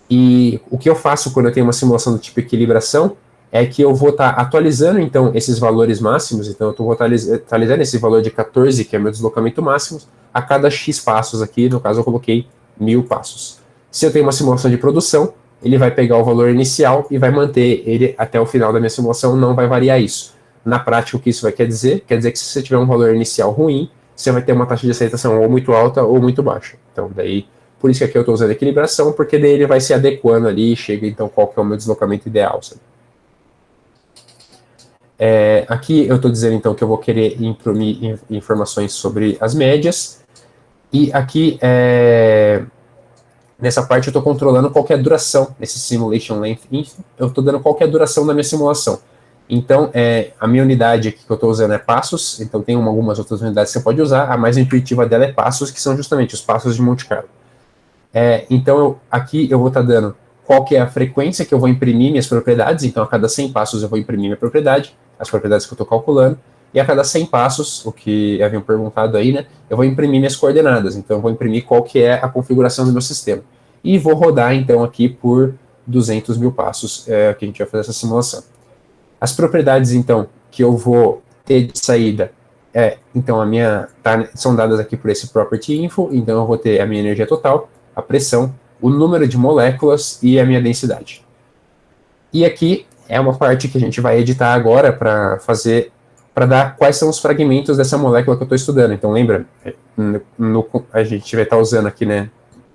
E o que eu faço quando eu tenho uma simulação do tipo equilibração é que eu vou estar atualizando, então, esses valores máximos. Então, eu estou atualizando esse valor de 14, que é meu deslocamento máximo, a cada X passos aqui. No caso, eu coloquei 1000 passos. Se eu tenho uma simulação de produção, ele vai pegar o valor inicial e vai manter ele até o final da minha simulação, não vai variar isso. Na prática, o que isso quer dizer? Quer dizer que se você tiver um valor inicial ruim, você vai ter uma taxa de aceitação ou muito alta ou muito baixa. Então, daí, por isso que aqui eu estou usando equilibração, porque daí ele vai se adequando ali e chega, então, qual que é o meu deslocamento ideal, sabe? Aqui eu estou dizendo, então, que eu vou querer imprimir informações sobre as médias. E aqui, nessa parte, eu estou controlando qual que é a duração, nesse Simulation Length Info, eu estou dando qual que é a duração da minha simulação. Então, a minha unidade aqui que eu estou usando é passos, então tem algumas outras unidades que você pode usar, a mais intuitiva dela é passos, que são justamente os passos de Monte Carlo. Então, aqui eu vou estar dando qual que é a frequência que eu vou imprimir minhas propriedades, então a cada 100 passos eu vou imprimir minha propriedade, as propriedades que eu estou calculando, e a cada 100 passos, o que haviam perguntado aí, né, eu vou imprimir minhas coordenadas, então eu vou imprimir qual que é a configuração do meu sistema. E vou rodar, então, aqui por 200 mil passos, que a gente vai fazer essa simulação. As propriedades, então, que eu vou ter de saída, então, são dadas aqui por esse property info, então eu vou ter a minha energia total, a pressão, o número de moléculas e a minha densidade. E aqui é uma parte que a gente vai editar agora para dar quais são os fragmentos dessa molécula que eu estou estudando. Então, lembra, a gente vai estar usando aqui, né,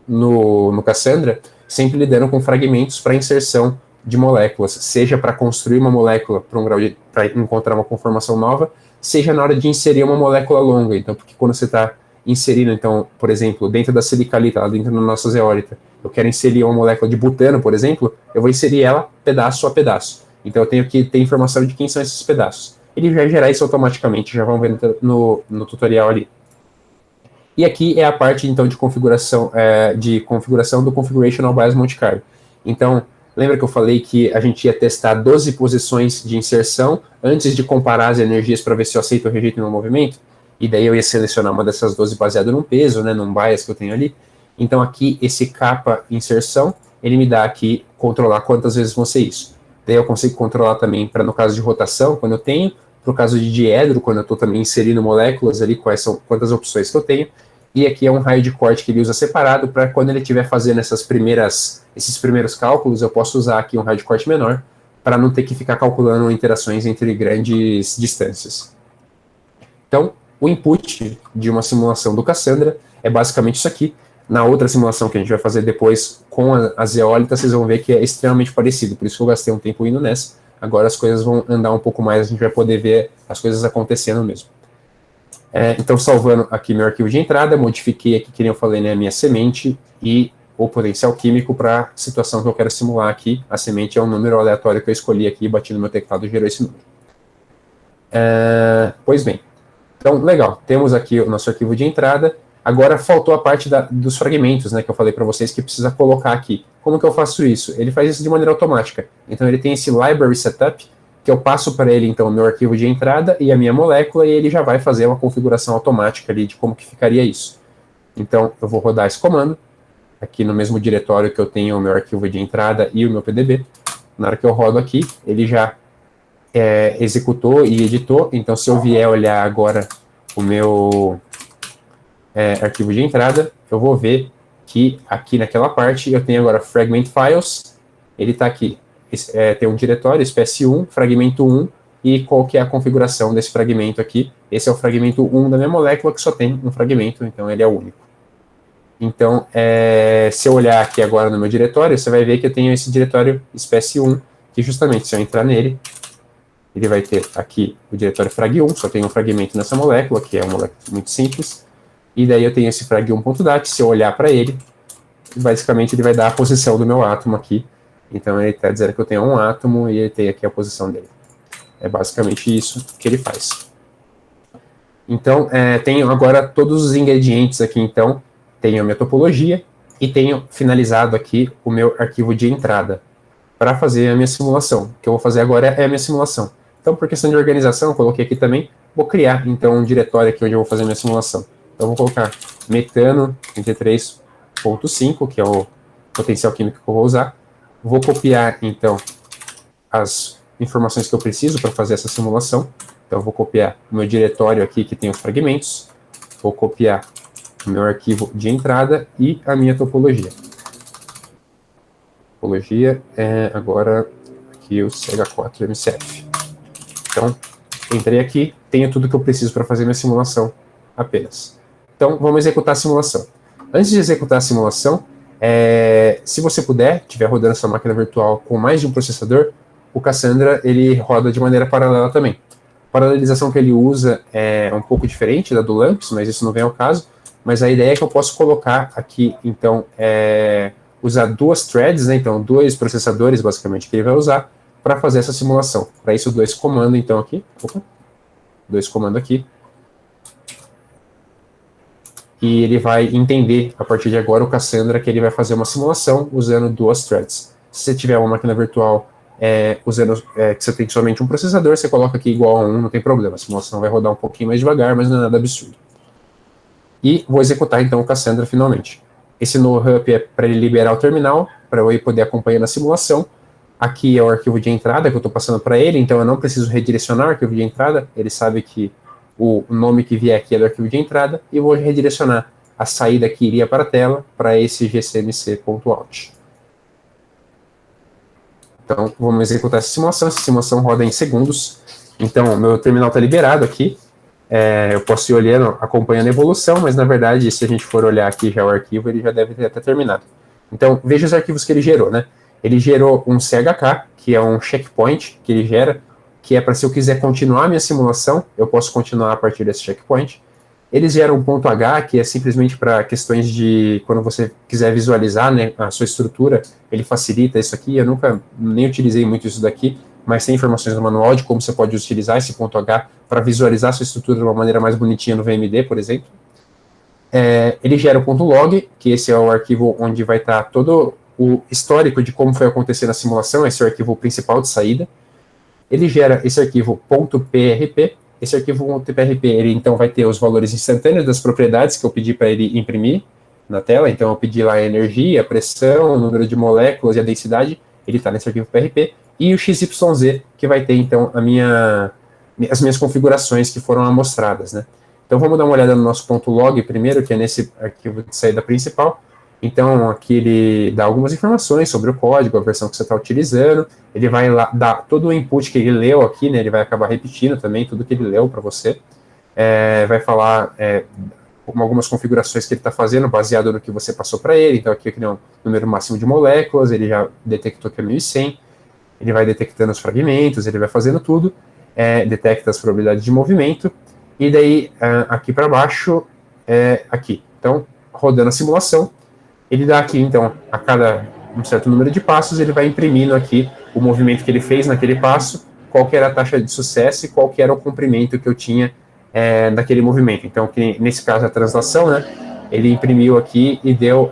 no Cassandra, sempre lidando com fragmentos para inserção de moléculas, seja para construir uma molécula para encontrar uma conformação nova, seja na hora de inserir uma molécula longa. Então, porque quando você está inserindo, então, por exemplo, dentro da silicalita, lá dentro da nossa zeólita, eu quero inserir uma molécula de butano, por exemplo, eu vou inserir ela pedaço a pedaço. Então, eu tenho que ter informação de quem são esses pedaços. Ele vai gerar isso automaticamente, já vão ver no tutorial ali. E aqui é a parte, então, de configuração do Configurational Bias Monte Carlo. Então, lembra que eu falei que a gente ia testar 12 posições de inserção antes de comparar as energias para ver se eu aceito ou rejeito no movimento? E daí eu ia selecionar uma dessas 12 baseado num peso, né, num bias que eu tenho ali. Então aqui, esse capa inserção, ele me dá aqui controlar quantas vezes vão ser isso. Daí eu consigo controlar também para, no caso de rotação, quando eu tenho, para o caso de diedro, quando eu estou também inserindo moléculas ali, quantas opções que eu tenho. E aqui é um raio de corte que ele usa separado para quando ele estiver fazendo esses primeiros cálculos, eu posso usar aqui um raio de corte menor para não ter que ficar calculando interações entre grandes distâncias. Então, o input de uma simulação do Cassandra é basicamente isso aqui. Na outra simulação que a gente vai fazer depois com a zeólita, vocês vão ver que é extremamente parecido, por isso que eu gastei um tempo indo nessa. Agora as coisas vão andar um pouco mais, a gente vai poder ver as coisas acontecendo mesmo. Então, salvando aqui meu arquivo de entrada, modifiquei aqui, que nem eu falei, né, a minha semente e o potencial químico para a situação que eu quero simular aqui. A semente é um número aleatório que eu escolhi aqui, bati no meu teclado e gerou esse número. Pois bem, então, legal, temos aqui o nosso arquivo de entrada. Agora faltou a parte dos fragmentos, né, que eu falei para vocês que precisa colocar aqui. Como que eu faço isso? Ele faz isso de maneira automática. Então ele tem esse library setup, que eu passo para ele, então, o meu arquivo de entrada e a minha molécula, e ele já vai fazer uma configuração automática ali de como que ficaria isso. Então, eu vou rodar esse comando, aqui no mesmo diretório que eu tenho o meu arquivo de entrada e o meu PDB. Na hora que eu rodo aqui, ele já executou e editou. Então, se eu vier olhar agora o meu arquivo de entrada, eu vou ver que aqui naquela parte eu tenho agora Fragment Files, ele está aqui, tem um diretório, espécie 1, fragmento 1, e qual que é a configuração desse fragmento aqui. Esse é o fragmento 1 da minha molécula, que só tem um fragmento, então ele é único. Então, se eu olhar aqui agora no meu diretório, você vai ver que eu tenho esse diretório espécie 1, que justamente se eu entrar nele, ele vai ter aqui o diretório frag1, só tem um fragmento nessa molécula, que é uma molécula muito simples, e daí eu tenho esse frag1.dat, se eu olhar para ele, basicamente ele vai dar a posição do meu átomo aqui, então ele está dizendo que eu tenho um átomo e ele tem aqui a posição dele. É basicamente isso que ele faz. Então, tenho agora todos os ingredientes aqui, então, tenho a minha topologia e tenho finalizado aqui o meu arquivo de entrada para fazer a minha simulação. O que eu vou fazer agora é a minha simulação. Então, por questão de organização, eu coloquei aqui também, vou criar, então, um diretório aqui onde eu vou fazer a minha simulação. Então, vou colocar metano 33.5, que é o potencial químico que eu vou usar. Vou copiar, então, as informações que eu preciso para fazer essa simulação. Então, vou copiar o meu diretório aqui, que tem os fragmentos. Vou copiar o meu arquivo de entrada e a minha topologia. Topologia é agora aqui o CH4MCF. Então, entrei aqui, tenho tudo que eu preciso para fazer minha simulação apenas. Então, vamos executar a simulação. Antes de executar a simulação, se você puder, estiver rodando essa máquina virtual com mais de um processador, o Cassandra ele roda de maneira paralela também. A paralelização que ele usa é um pouco diferente da do LAMMPS, mas isso não vem ao caso. Mas a ideia é que eu posso colocar aqui, então, usar duas threads, né, então, dois processadores, basicamente, que ele vai usar para fazer essa simulação. Para isso, dois comandos, então, aqui. Dois comandos aqui. E ele vai entender, a partir de agora, o Cassandra, que ele vai fazer uma simulação usando duas threads. Se você tiver uma máquina virtual que você tem somente um processador, você coloca aqui igual a 1, não tem problema. A simulação vai rodar um pouquinho mais devagar, mas não é nada absurdo. E vou executar, então, o Cassandra finalmente. Esse no-hub é para ele liberar o terminal, para eu poder acompanhar na simulação. Aqui é o arquivo de entrada que eu estou passando para ele, então eu não preciso redirecionar o arquivo de entrada, ele sabe que o nome que vier aqui é do arquivo de entrada, e vou redirecionar a saída que iria para a tela para esse gcmc.out. Então, vamos executar essa simulação roda em segundos. Então, meu terminal está liberado aqui, eu posso ir olhando, acompanhando a evolução, mas na verdade, se a gente for olhar aqui já o arquivo, ele já deve ter até terminado. Então, veja os arquivos que ele gerou, né? Ele gerou um CHK, que é um checkpoint que ele gera, que é para se eu quiser continuar a minha simulação, eu posso continuar a partir desse checkpoint. Eles geram um ponto H, que é simplesmente para questões de, quando você quiser visualizar, né, a sua estrutura, ele facilita isso aqui. Eu nunca nem utilizei muito isso daqui, mas tem informações no manual de como você pode utilizar esse ponto H para visualizar a sua estrutura de uma maneira mais bonitinha no VMD, por exemplo. Ele gera o ponto .log, que esse é o arquivo onde vai estar todo o histórico de como foi acontecer na simulação, esse é o arquivo principal de saída. Ele gera esse arquivo .prp. Esse arquivo .prp, ele então vai ter os valores instantâneos das propriedades que eu pedi para ele imprimir na tela. Então eu pedi lá a energia, a pressão, o número de moléculas e a densidade, ele está nesse arquivo PRP. E o XYZ, que vai ter então as minhas configurações que foram amostradas, né? Então vamos dar uma olhada no nosso ponto .log primeiro, que é nesse arquivo de saída principal. Então, aqui ele dá algumas informações sobre o código, a versão que você está utilizando. Ele vai lá dar todo o input que ele leu aqui, né? Ele vai acabar repetindo também tudo que ele leu para você. Vai falar algumas configurações que ele está fazendo, baseado no que você passou para ele. Então, aqui eu criei um número máximo de moléculas, ele já detectou que é 1100. Ele vai detectando os fragmentos, ele vai fazendo tudo. Detecta as probabilidades de movimento. E daí, aqui para baixo, aqui. Então, rodando a simulação, ele dá aqui, então, a cada um certo número de passos, ele vai imprimindo aqui o movimento que ele fez naquele passo, qual que era a taxa de sucesso e qual que era o comprimento que eu tinha daquele movimento. Então, que, nesse caso, a translação, né, ele imprimiu aqui e deu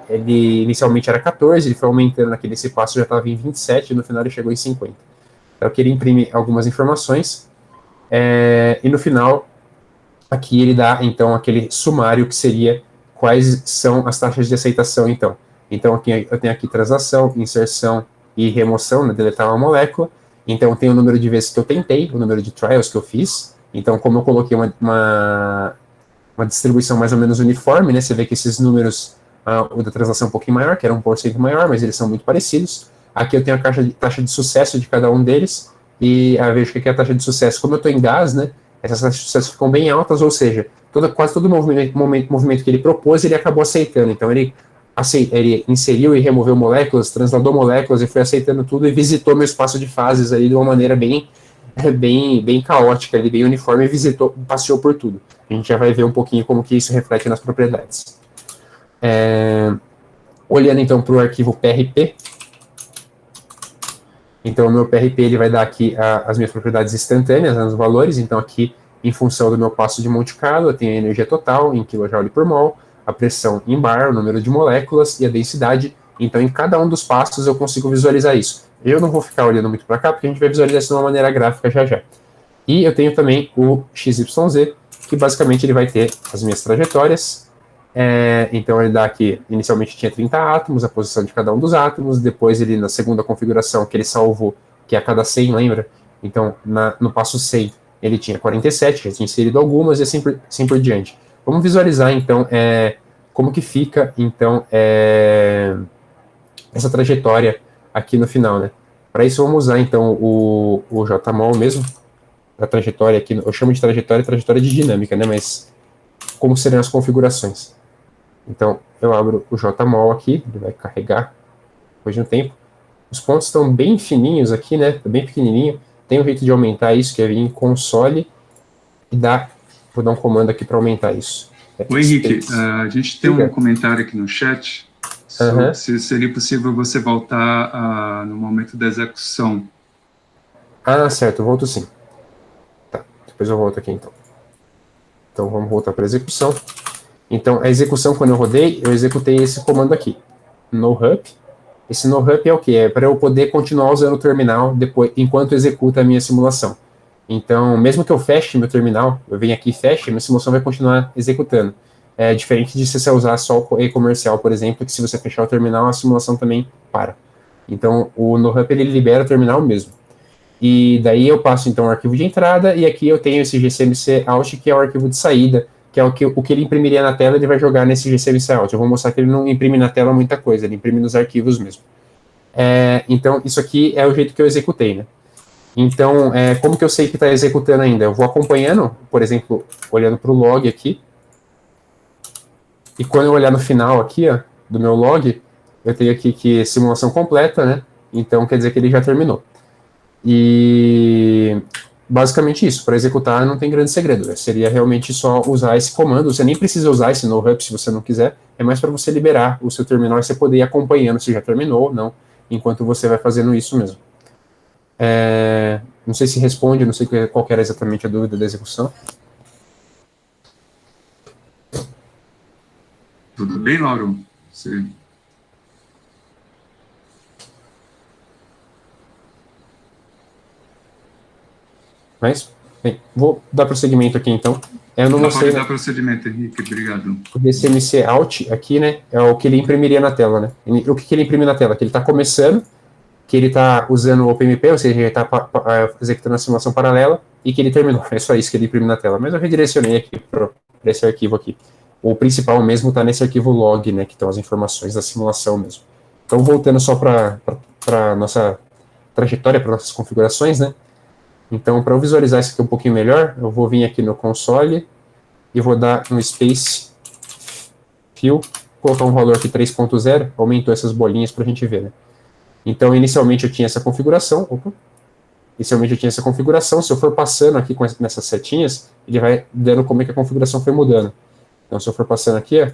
ele inicialmente era 14, ele foi aumentando naquele passo, já estava em 27, e no final ele chegou em 50. Então, eu queria imprimir algumas informações, e no final, aqui ele dá, então, aquele sumário que seria quais são as taxas de aceitação, então. Então, aqui, eu tenho aqui translação, inserção e remoção, né, deletar uma molécula. Então, tem o número de vezes que eu tentei, o número de trials que eu fiz. Então, como eu coloquei uma distribuição mais ou menos uniforme, né, você vê que esses números, o da translação é um pouquinho maior, que era 1% maior, mas eles são muito parecidos. Aqui eu tenho a taxa de sucesso de cada um deles, e vejo que aqui é a taxa de sucesso, como eu estou em gás, né, essas taxas de sucesso ficam bem altas, ou seja, quase todo movimento que ele propôs, ele acabou aceitando. Então, ele inseriu e removeu moléculas, transladou moléculas e foi aceitando tudo e visitou meu espaço de fases aí de uma maneira bem caótica, ali, bem uniforme, e passeou por tudo. A gente já vai ver um pouquinho como que isso reflete nas propriedades. Olhando então para o arquivo PRP, então o meu PRP ele vai dar aqui as minhas propriedades instantâneas, os valores. Então aqui, em função do meu passo de Monte Carlo, eu tenho a energia total em kJ por mol, a pressão em bar, o número de moléculas e a densidade. Então, em cada um dos passos eu consigo visualizar isso. Eu não vou ficar olhando muito para cá, porque a gente vai visualizar isso de uma maneira gráfica já. E eu tenho também o XYZ, que basicamente ele vai ter as minhas trajetórias. Então, ele dá aqui, inicialmente tinha 30 átomos, a posição de cada um dos átomos. Depois, ele, na segunda configuração que ele salvou, que é a cada 100, lembra? Então, no passo 100, ele tinha 47, já tinha inserido algumas, e assim por diante. Vamos visualizar, então, como que fica, então, essa trajetória aqui no final, né? Para isso, vamos usar, então, o JMOL mesmo, a trajetória aqui, eu chamo de trajetória de dinâmica, né? Mas como seriam as configurações? Então, eu abro o JMOL aqui, ele vai carregar depois de um tempo. Os pontos estão bem fininhos aqui, né? Bem pequenininho. Tem um jeito de aumentar isso, que é vir em console e vou dar um comando aqui para aumentar isso. Oi, Henrique, a gente tem um comentário aqui no chat. Se seria possível você voltar no momento da execução. Certo, eu volto sim. Tá, depois eu volto aqui então. Então vamos voltar para a execução. Então, a execução, quando eu rodei, eu executei esse comando aqui, no-hup. Esse no-hup é o quê? É para eu poder continuar usando o terminal enquanto executa a minha simulação. Então, mesmo que eu feche meu terminal, eu venho aqui e feche, minha simulação vai continuar executando. É diferente de se você usar só o e-comercial, por exemplo, que se você fechar o terminal, a simulação também para. Então, o no-hup, ele libera o terminal mesmo. E daí eu passo, então, o arquivo de entrada, e aqui eu tenho esse GCMC out, que é o arquivo de saída, que é o que ele imprimiria na tela, ele vai jogar nesse GCMC out. Eu vou mostrar que ele não imprime na tela muita coisa, ele imprime nos arquivos mesmo. Então, isso aqui é o jeito que eu executei, né? Então, como que eu sei que está executando ainda? Eu vou acompanhando, por exemplo, olhando para o log aqui, e quando eu olhar no final aqui, ó, do meu log, eu tenho aqui que simulação completa, né? Então, quer dizer que ele já terminou. E basicamente isso, para executar não tem grande segredo, né? Seria realmente só usar esse comando, você nem precisa usar esse no-hup se você não quiser, é mais para você liberar o seu terminal e você poder ir acompanhando se já terminou ou não, enquanto você vai fazendo isso mesmo. Não sei se responde, não sei qual era exatamente a dúvida da execução. Tudo bem, Lauro? Sim. Mas, bem, vou dar prosseguimento aqui, então. Eu não mostrei, pode dar prosseguimento, Henrique, obrigado. O DCMC out aqui, né, é o que ele imprimiria na tela, né? O que ele imprime na tela? Que ele está começando, que ele está usando o OpenMP, ou seja, ele está executando a simulação paralela, e que ele terminou. É só isso que ele imprime na tela. Mas eu redirecionei aqui para esse arquivo aqui. O principal mesmo está nesse arquivo log, né, que estão as informações da simulação mesmo. Então, voltando só para a nossa trajetória, para nossas configurações, né? Então, para eu visualizar isso aqui um pouquinho melhor, eu vou vir aqui no console e vou dar um space fill, colocar um valor aqui 3.0, aumentou essas bolinhas para a gente ver, né? Então, inicialmente eu tinha essa configuração, se eu for passando aqui nessas setinhas, ele vai dando como é que a configuração foi mudando. Então, se eu for passando aqui, ó,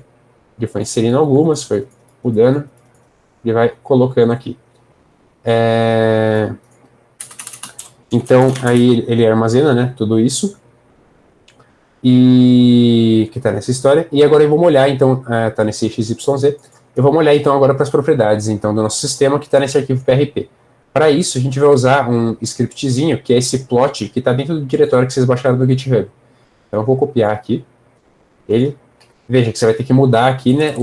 ele foi inserindo algumas, foi mudando, ele vai colocando aqui. Então, aí ele armazena, né, tudo isso, e que está nessa história, e agora eu vou molhar, então, está nesse XYZ, eu vou molhar, então, agora para as propriedades, então, do nosso sistema, que está nesse arquivo PRP. Para isso, a gente vai usar um scriptzinho, que é esse plot, que está dentro do diretório que vocês baixaram do GitHub. Então, eu vou copiar aqui ele. Veja que você vai ter que mudar aqui, né,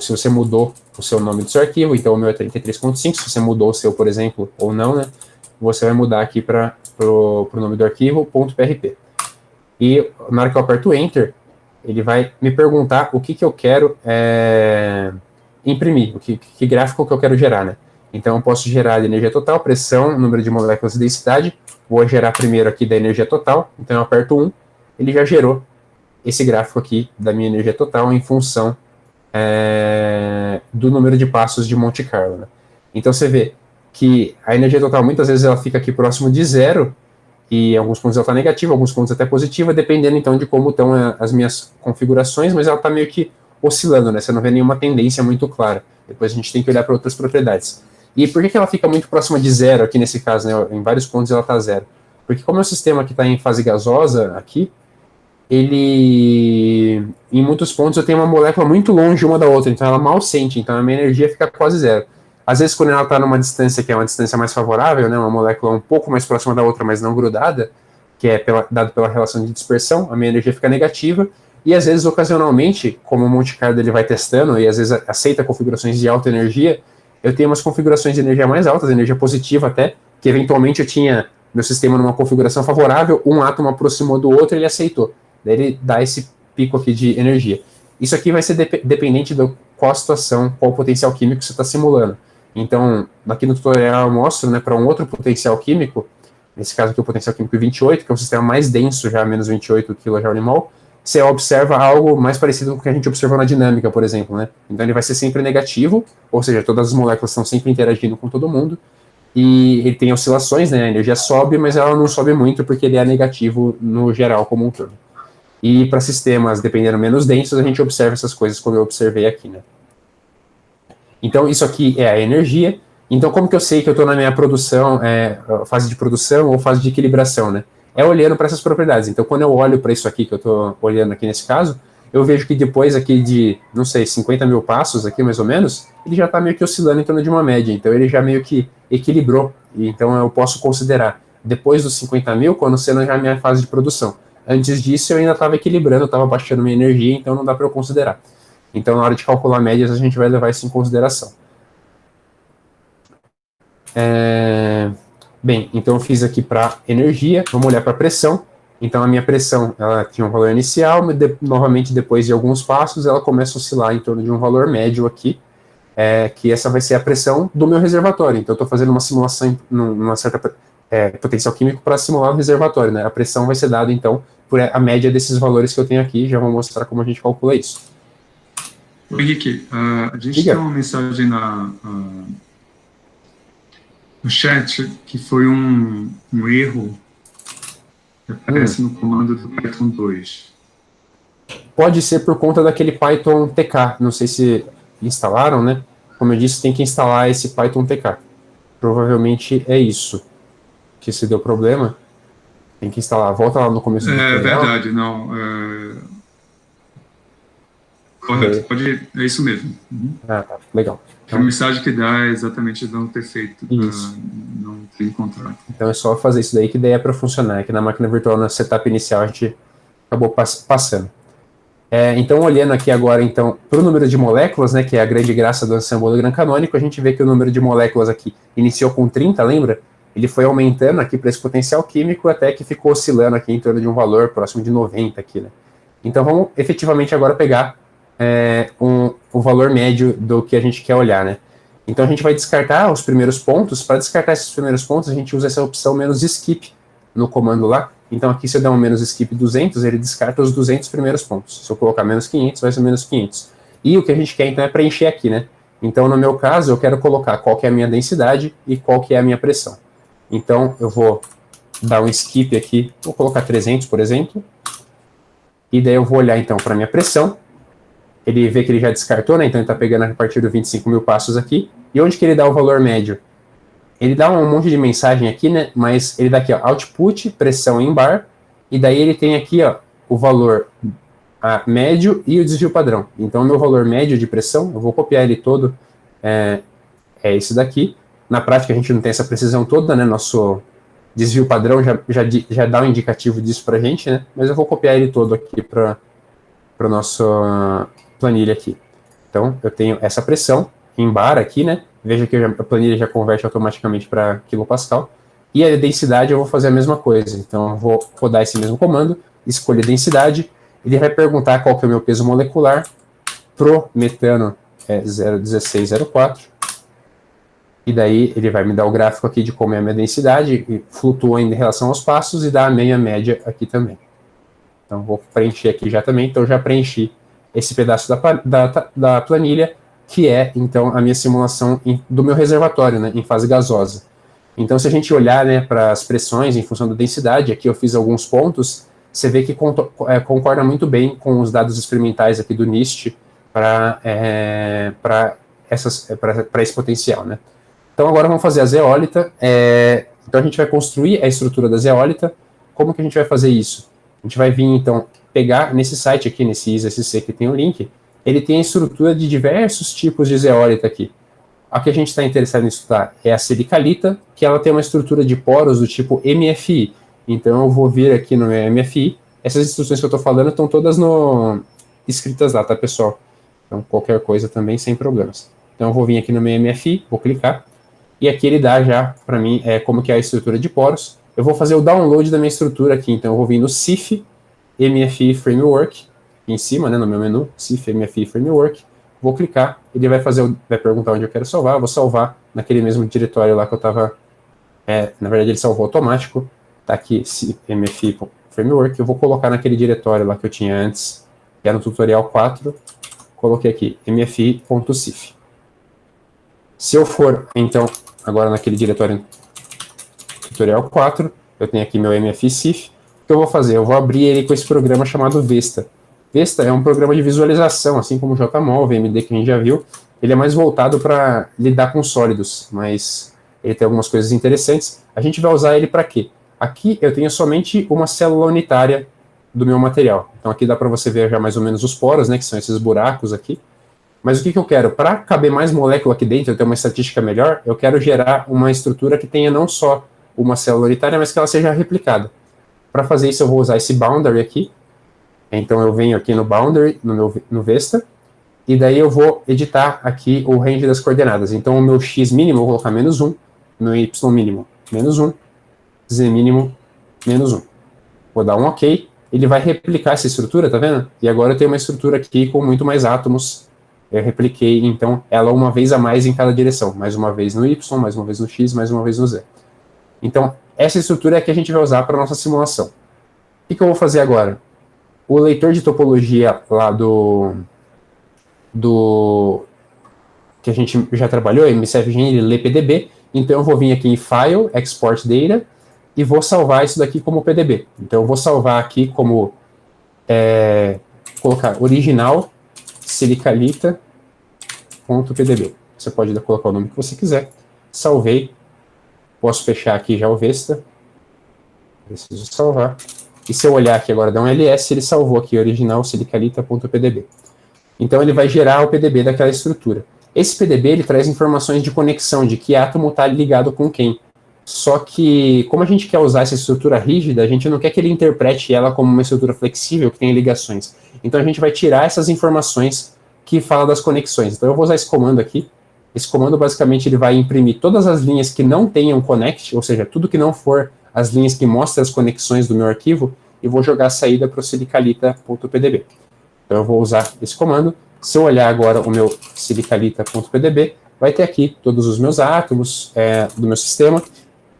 se você mudou o seu nome do seu arquivo, então o meu é 33.5, se você mudou o seu, por exemplo, ou não, né, você vai mudar aqui para o nome do arquivo, .prp. E na hora que eu aperto Enter, ele vai me perguntar o que eu quero imprimir, que gráfico que eu quero gerar, né. Então eu posso gerar de energia total, pressão, número de moléculas e densidade. Vou gerar primeiro aqui da energia total, então eu aperto 1, ele já gerou esse gráfico aqui da minha energia total em função do número de passos de Monte Carlo, né? Então você vê que a energia total muitas vezes ela fica aqui próximo de zero, e em alguns pontos ela está negativa, em alguns pontos até positiva, dependendo então de como estão as minhas configurações, mas ela está meio que oscilando, né? Você não vê nenhuma tendência muito clara. Depois a gente tem que olhar para outras propriedades. E por que ela fica muito próxima de zero aqui nesse caso, né? Em vários pontos ela está zero. Porque como é um sistema que está em fase gasosa aqui, ele, em muitos pontos, eu tenho uma molécula muito longe uma da outra, então ela mal sente, então a minha energia fica quase zero. Às vezes, quando ela está numa distância que é uma distância mais favorável, né, uma molécula um pouco mais próxima da outra, mas não grudada, que é dado pela relação de dispersão, a minha energia fica negativa, e às vezes, ocasionalmente, como o Monte Carlo ele vai testando, e às vezes aceita configurações de alta energia, eu tenho umas configurações de energia mais altas, energia positiva até, que eventualmente eu tinha meu sistema numa configuração favorável, um átomo aproximou do outro e ele aceitou. Daí ele dá esse pico aqui de energia. Isso aqui vai ser dependente de qual a situação, qual o potencial químico você está simulando. Então, aqui no tutorial eu mostro, né, para um outro potencial químico, nesse caso aqui o potencial químico 28, que é um sistema mais denso, já menos 28 kJ/mol, você observa algo mais parecido com o que a gente observou na dinâmica, por exemplo, né? Então ele vai ser sempre negativo, ou seja, todas as moléculas estão sempre interagindo com todo mundo, e ele tem oscilações, né? A energia sobe, mas ela não sobe muito porque ele é negativo no geral como um todo. E para sistemas, dependendo menos densos, a gente observa essas coisas como eu observei aqui, né? Então, isso aqui é a energia. Então, como que eu sei que eu estou na minha produção, fase de produção ou fase de equilibração, né? É olhando para essas propriedades. Então, quando eu olho para isso aqui, que eu estou olhando aqui nesse caso, eu vejo que depois aqui de, não sei, 50 mil passos aqui, mais ou menos, ele já está meio que oscilando em torno de uma média. Então, ele já meio que equilibrou. Então, eu posso considerar, depois dos 50 mil, quando sendo já a minha fase de produção. Antes disso, eu ainda estava equilibrando, estava baixando minha energia, então não dá para eu considerar. Então, na hora de calcular médias, a gente vai levar isso em consideração. Bem, então eu fiz aqui para energia, vamos olhar para pressão. Então, a minha pressão, ela tinha um valor inicial, mas novamente, depois de alguns passos, ela começa a oscilar em torno de um valor médio aqui, que essa vai ser a pressão do meu reservatório. Então, eu estou fazendo uma simulação, numa certa potencial químico para simular o reservatório, né? A pressão vai ser dada, então, por a média desses valores que eu tenho aqui. Já vou mostrar como a gente calcula isso. Henrique, a gente tem uma mensagem no chat que foi um erro que aparece no comando do Python 2. Pode ser por conta daquele Python TK. Não sei se instalaram, né? Como eu disse, tem que instalar esse Python TK. Provavelmente é isso que se deu problema. Tem que instalar. Volta lá no começo do tutorial. É verdade, não. Correto, pode, é isso mesmo. Uhum. Ah, tá, legal. Então, a mensagem que dá é exatamente não ter feito, não ter encontrado. Então é só fazer isso daí que daí é para funcionar, que na máquina virtual, na setup inicial, a gente acabou passando. Então, olhando aqui agora, então, para o número de moléculas, né, que é a grande graça do ensemble do Gran Canônico, a gente vê que o número de moléculas aqui iniciou com 30, lembra? Ele foi aumentando aqui para esse potencial químico até que ficou oscilando aqui em torno de um valor próximo de 90 aqui, né? Então, vamos efetivamente agora pegar o valor médio do que a gente quer olhar, né? Então, a gente vai descartar os primeiros pontos. Para descartar esses primeiros pontos, a gente usa essa opção menos skip no comando lá. Então, aqui, se eu der um menos skip 200, ele descarta os 200 primeiros pontos. Se eu colocar menos 500, vai ser menos 500. E o que a gente quer, então, é preencher aqui, né? Então, no meu caso, eu quero colocar qual que é a minha densidade e qual que é a minha pressão. Então, eu vou dar um skip aqui, vou colocar 300, por exemplo. E daí eu vou olhar, então, para a minha pressão. Ele vê que ele já descartou, né? Então, ele está pegando a partir de 25 mil passos aqui. E onde que ele dá o valor médio? ele dá um monte de mensagem aqui, né? Mas ele dá aqui, ó, output, pressão em bar, e daí ele tem aqui, ó, o valor médio e o desvio padrão. Então, o meu valor médio de pressão, eu vou copiar ele todo, é esse daqui. Na prática, a gente não tem essa precisão toda, né? Nosso desvio padrão já dá um indicativo disso pra gente, né? Mas eu vou copiar ele todo aqui para a nossa planilha aqui. Então, eu tenho essa pressão em bar aqui, né? Veja que a planilha já converte automaticamente para quilopascal. E a densidade eu vou fazer a mesma coisa. Então, eu vou rodar esse mesmo comando, escolher densidade. Ele vai perguntar qual que é o meu peso molecular. Pro metano é 0,1604. E daí ele vai me dar o gráfico aqui de como é a minha densidade, e flutua em relação aos passos, e dá a meia média aqui também. Então, vou preencher aqui já também. Então, já preenchi esse pedaço da planilha, que é, então, a minha simulação do meu reservatório, né, em fase gasosa. Então, se a gente olhar, né, para as pressões em função da densidade, aqui eu fiz alguns pontos, você vê que concorda muito bem com os dados experimentais aqui do NIST para esse potencial, né. Então, agora vamos fazer a zeólita. Então, a gente vai construir a estrutura da zeólita. Como que a gente vai fazer isso? A gente vai vir, então, pegar nesse site aqui, nesse ISASC que tem o link, ele tem a estrutura de diversos tipos de zeólita aqui. A que a gente está interessado em estudar é a silicalita, que ela tem uma estrutura de poros do tipo MFI. Então, eu vou vir aqui no meu MFI. Essas instruções que eu estou falando estão todas escritas lá, tá, pessoal? Então, qualquer coisa também, sem problemas. Então, eu vou vir aqui no meu MFI, vou clicar, e aqui ele dá já, para mim, como que é a estrutura de poros. Eu vou fazer o download da minha estrutura aqui, então eu vou vir no CIF MFI Framework, aqui em cima, né, no meu menu, CIF MFI Framework, vou clicar, ele vai perguntar onde eu quero salvar, eu vou salvar naquele mesmo diretório lá que eu estava, na verdade ele salvou automático, tá aqui, CIF MFI Framework, eu vou colocar naquele diretório lá que eu tinha antes, que era no tutorial 4, coloquei aqui, mfi.cif. Se eu for, então, agora naquele diretório tutorial 4, eu tenho aqui meu MFI-CIF. O que eu vou fazer? Eu vou abrir ele com esse programa chamado Vesta. Vesta é um programa de visualização, assim como o JMol, o VMD que a gente já viu. Ele é mais voltado para lidar com sólidos, mas ele tem algumas coisas interessantes. A gente vai usar ele para quê? Aqui eu tenho somente uma célula unitária do meu material. Então aqui dá para você ver já mais ou menos os poros, né, que são esses buracos aqui. Mas o que eu quero? Para caber mais molécula aqui dentro, eu ter uma estatística melhor, eu quero gerar uma estrutura que tenha não só uma célula unitária, mas que ela seja replicada. Para fazer isso, eu vou usar esse boundary aqui. Então, eu venho aqui no boundary, no Vesta, e daí eu vou editar aqui o range das coordenadas. Então, o meu x mínimo, eu vou colocar -1, meu y mínimo, -1, z mínimo, -1. Vou dar um OK, ele vai replicar essa estrutura, tá vendo? E agora eu tenho uma estrutura aqui com muito mais átomos. Eu repliquei, então, ela uma vez a mais em cada direção. Mais uma vez no Y, mais uma vez no X, mais uma vez no Z. Então, essa estrutura é a que a gente vai usar para a nossa simulação. O que eu vou fazer agora? O leitor de topologia lá que a gente já trabalhou, MCFGen, ele lê PDB. Então, eu vou vir aqui em File, Export Data, e vou salvar isso daqui como PDB. Então, eu vou salvar aqui como, colocar original, silicalita.pdb. Você pode colocar o nome que você quiser. Salvei. Posso fechar aqui já o Vesta. Preciso salvar. E se eu olhar aqui agora, dá um ls, ele salvou aqui original silicalita.pdb. Então ele vai gerar o PDB daquela estrutura. Esse PDB ele traz informações de conexão, de que átomo está ligado com quem. Só que, como a gente quer usar essa estrutura rígida, a gente não quer que ele interprete ela como uma estrutura flexível que tem ligações. Então a gente vai tirar essas informações que falam das conexões. Então eu vou usar esse comando aqui. Esse comando basicamente ele vai imprimir todas as linhas que não tenham connect, ou seja, tudo que não for as linhas que mostram as conexões do meu arquivo, e vou jogar a saída para o silicalita.pdb. Então eu vou usar esse comando. Se eu olhar agora o meu silicalita.pdb, vai ter aqui todos os meus átomos do meu sistema,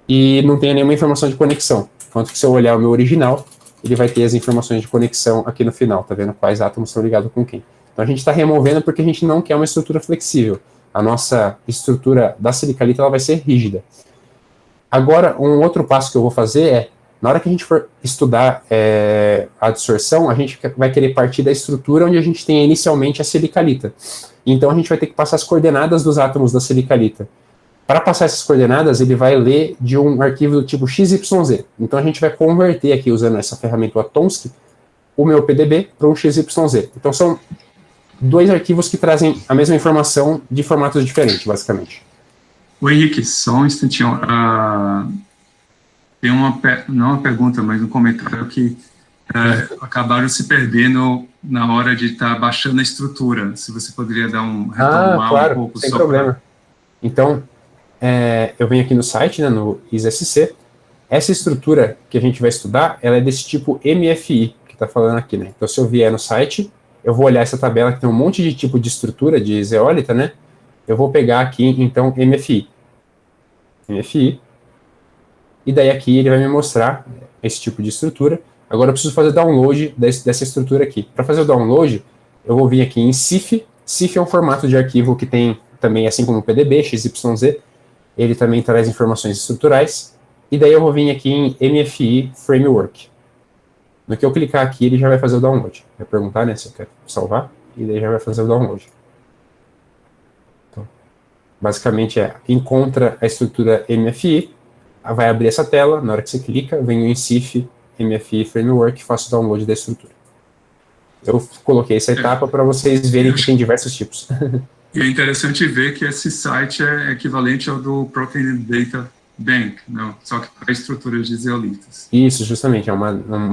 e não tem nenhuma informação de conexão. Enquanto que se eu olhar o meu original, ele vai ter as informações de conexão aqui no final, tá vendo quais átomos estão ligados com quem. Então a gente está removendo porque a gente não quer uma estrutura flexível. A nossa estrutura da silicalita ela vai ser rígida. Agora, um outro passo que eu vou fazer é, na hora que a gente for estudar a adsorção, a gente vai querer partir da estrutura onde a gente tem inicialmente a silicalita. Então a gente vai ter que passar as coordenadas dos átomos da silicalita para passar essas coordenadas, ele vai ler de um arquivo do tipo XYZ. Então a gente vai converter aqui, usando essa ferramenta Atomsky, o meu PDB para um XYZ. Então são dois arquivos que trazem a mesma informação de formatos diferentes, basicamente. O Henrique, só um instantinho. Tem não uma pergunta, mas um comentário que acabaram se perdendo na hora de estar baixando a estrutura. Se você poderia dar retomar claro, um pouco. Sem problema. Pra... Então, eu venho aqui no site, né, no ISSC. Essa estrutura que a gente vai estudar, ela é desse tipo MFI, que está falando aqui, né? Então, se eu vier no site, eu vou olhar essa tabela que tem um monte de tipo de estrutura de zeólita, né? Eu vou pegar aqui, então, MFI. E daí aqui ele vai me mostrar esse tipo de estrutura. Agora eu preciso fazer download dessa estrutura aqui. Para fazer o download, eu vou vir aqui em CIF. CIF é um formato de arquivo que tem também, assim como o PDB, XYZ, ele também traz informações estruturais. E daí eu vou vir aqui em MFI Framework. No que eu clicar aqui, ele já vai fazer o download. Vai perguntar, né, se eu quero salvar, e daí já vai fazer o download. Então, basicamente encontra a estrutura MFI, vai abrir essa tela, na hora que você clica, venho em CIF, MFI Framework, e faço o download da estrutura. Eu coloquei essa etapa para vocês verem que tem diversos tipos. E é interessante ver que esse site é equivalente ao do Protein Data Bank, não, só que para estruturas de zeolitas. Isso, justamente, é uma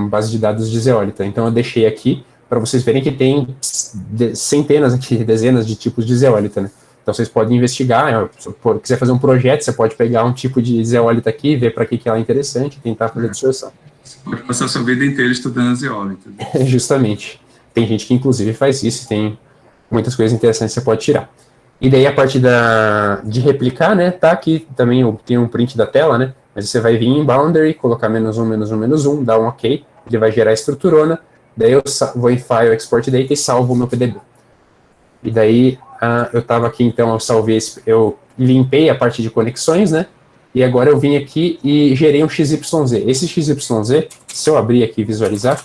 base de dados de zeólita. Então eu deixei aqui para vocês verem que tem centenas aqui, dezenas de tipos de zeólita, né? Então vocês podem investigar, se quiser fazer um projeto, você pode pegar um tipo de zeólita aqui, ver para que ela é interessante e tentar fazer distorção. Você pode passar a sua vida inteira estudando zeólita. Justamente. Tem gente que inclusive faz isso, tem muitas coisas interessantes que você pode tirar. E daí a parte de replicar, né, tá aqui também, tem um print da tela, né, mas você vai vir em boundary, colocar -1, dar um ok, ele vai gerar a estruturona, daí eu vou em file, export data e salvo o meu PDB. E daí eu tava aqui, então eu salvei, eu limpei a parte de conexões, né, e agora eu vim aqui e gerei um XYZ. Esse XYZ, se eu abrir aqui e visualizar,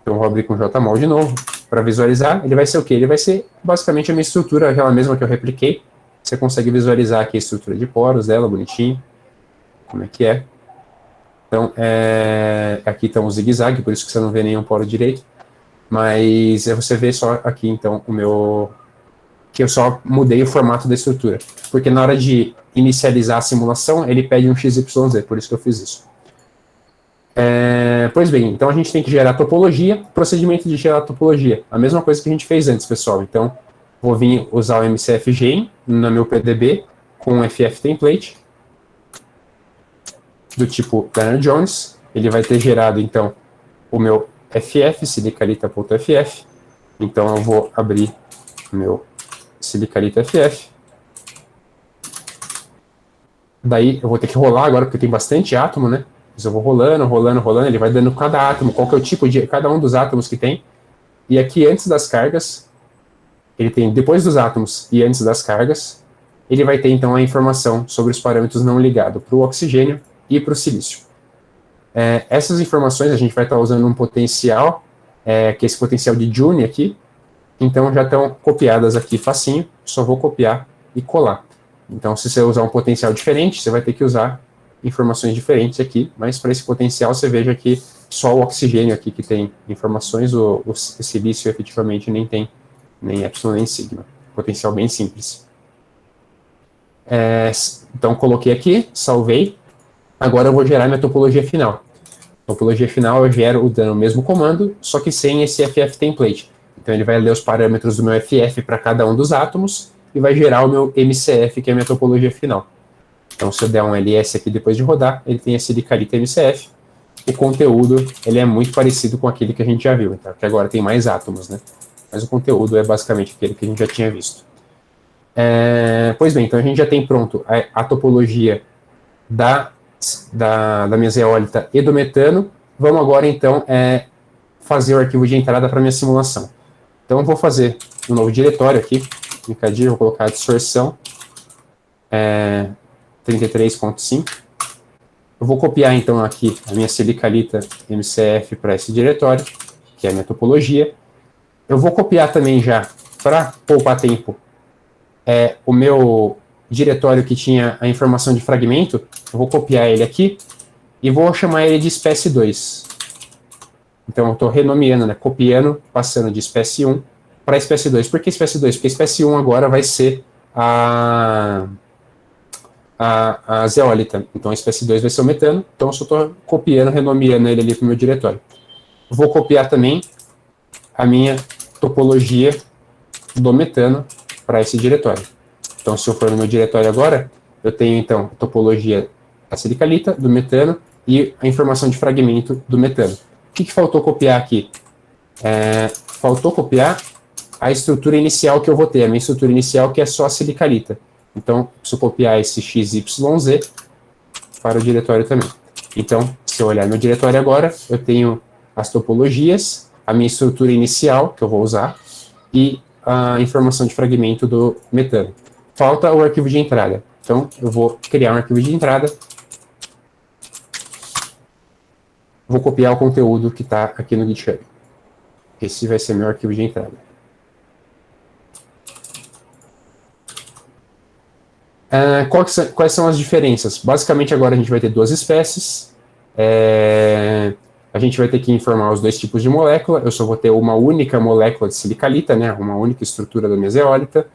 então eu vou abrir com JMOL de novo, para visualizar, ele vai ser o quê? Ele vai ser basicamente a minha estrutura, aquela mesma que eu repliquei. Você consegue visualizar aqui a estrutura de poros dela, bonitinho, como é que é. Então, aqui estão os zigue-zague, por isso que você não vê nenhum poro direito. Mas você vê só aqui, então, que eu só mudei o formato da estrutura. Porque na hora de inicializar a simulação, ele pede um XYZ, por isso que eu fiz isso. Pois bem, então a gente tem que gerar topologia, procedimento de gerar topologia, a mesma coisa que a gente fez antes, pessoal. Então, vou vir usar o MCF-Gen no meu PDB com um FF template do tipo Turner Jones. Ele vai ter gerado, então, o meu FF, silicalita.ff. Então, eu vou abrir o meu silicalita FF. Daí, eu vou ter que rolar agora, porque tem bastante átomo, né? Eu vou rolando, ele vai dando cada átomo, qual que é o tipo de cada um dos átomos que tem. E aqui, antes das cargas, ele tem depois dos átomos e antes das cargas, ele vai ter, então, a informação sobre os parâmetros não ligados para o oxigênio e para o silício. Essas informações a gente vai estar usando um potencial, que é esse potencial de Joule aqui, então já estão copiadas aqui facinho, só vou copiar e colar. Então, se você usar um potencial diferente, você vai ter que usar informações diferentes aqui, mas para esse potencial você veja que só o oxigênio aqui que tem informações, o silício efetivamente nem tem nem epsilon nem sigma. Potencial bem simples. Então coloquei aqui, salvei, agora eu vou gerar minha topologia final. Topologia final eu gero dando o mesmo comando, só que sem esse FF template. Então ele vai ler os parâmetros do meu FF para cada um dos átomos e vai gerar o meu MCF, que é a minha topologia final. Então, se eu der um ls aqui depois de rodar, ele tem a silicalita MCF. O conteúdo, ele é muito parecido com aquele que a gente já viu, então, que agora tem mais átomos, né? Mas o conteúdo é basicamente aquele que a gente já tinha visto. Pois bem, então a gente já tem pronto a topologia da minha zeólita e do metano. Vamos agora, então, fazer o arquivo de entrada para minha simulação. Então, eu vou fazer um novo diretório aqui, em vou colocar a distorção, 33.5. Eu vou copiar, então, aqui a minha silicalita MCF para esse diretório, que é a minha topologia. Eu vou copiar também já, para poupar tempo, o meu diretório que tinha a informação de fragmento, eu vou copiar ele aqui e vou chamar ele de espécie 2. Então eu estou renomeando, né, copiando, passando de espécie 1 para espécie 2. Por que espécie 2? Porque espécie 1 agora vai ser a zeólita. Então a espécie 2 vai ser o metano. Então eu só estou copiando, renomeando ele ali para o meu diretório. Vou copiar também a minha topologia do metano para esse diretório. Então, se eu for no meu diretório agora, eu tenho, então, a topologia da silicalita, do metano, e a informação de fragmento do metano. O que faltou copiar aqui? Faltou copiar a estrutura inicial que eu vou ter, a minha estrutura inicial que é só a silicalita. Então, preciso copiar esse XYZ para o diretório também. Então, se eu olhar no diretório agora, eu tenho as topologias, a minha estrutura inicial, que eu vou usar, e a informação de fragmento do metano. Falta o arquivo de entrada. Então, eu vou criar um arquivo de entrada. Vou copiar o conteúdo que está aqui no GitHub. Esse vai ser meu arquivo de entrada. Quais são as diferenças? Basicamente, agora a gente vai ter duas espécies. A gente vai ter que informar os dois tipos de molécula. Eu só vou ter uma única molécula de silicalita, né? Uma única estrutura da minha zeólita.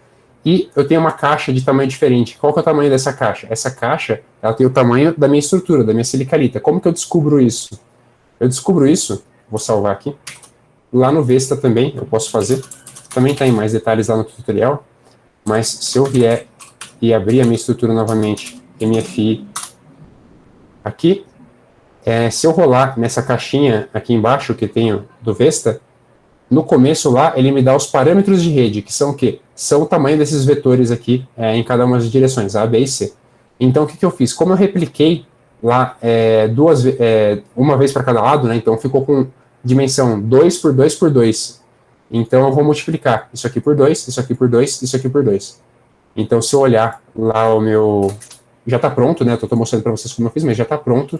E eu tenho uma caixa de tamanho diferente. Qual que é o tamanho dessa caixa? Essa caixa, ela tem o tamanho da minha estrutura, da minha silicalita. Como que eu descubro isso? Eu descubro isso, vou salvar aqui. Lá no Vesta também, eu posso fazer. Também está em mais detalhes lá no tutorial. Mas se eu vier e abrir a minha estrutura novamente, MFI aqui, se eu rolar nessa caixinha aqui embaixo que tenho do Vesta, no começo lá, ele me dá os parâmetros de rede, que são o quê? São o tamanho desses vetores aqui, em cada uma das direções, A, B e C. Então, o que eu fiz? Como eu repliquei lá uma vez para cada lado, né, então ficou com dimensão 2 por 2 por 2. Então, eu vou multiplicar isso aqui por 2, isso aqui por 2, isso aqui por 2. Então, se eu olhar lá o meu... Já está pronto, né? Eu estou mostrando para vocês como eu fiz, mas já está pronto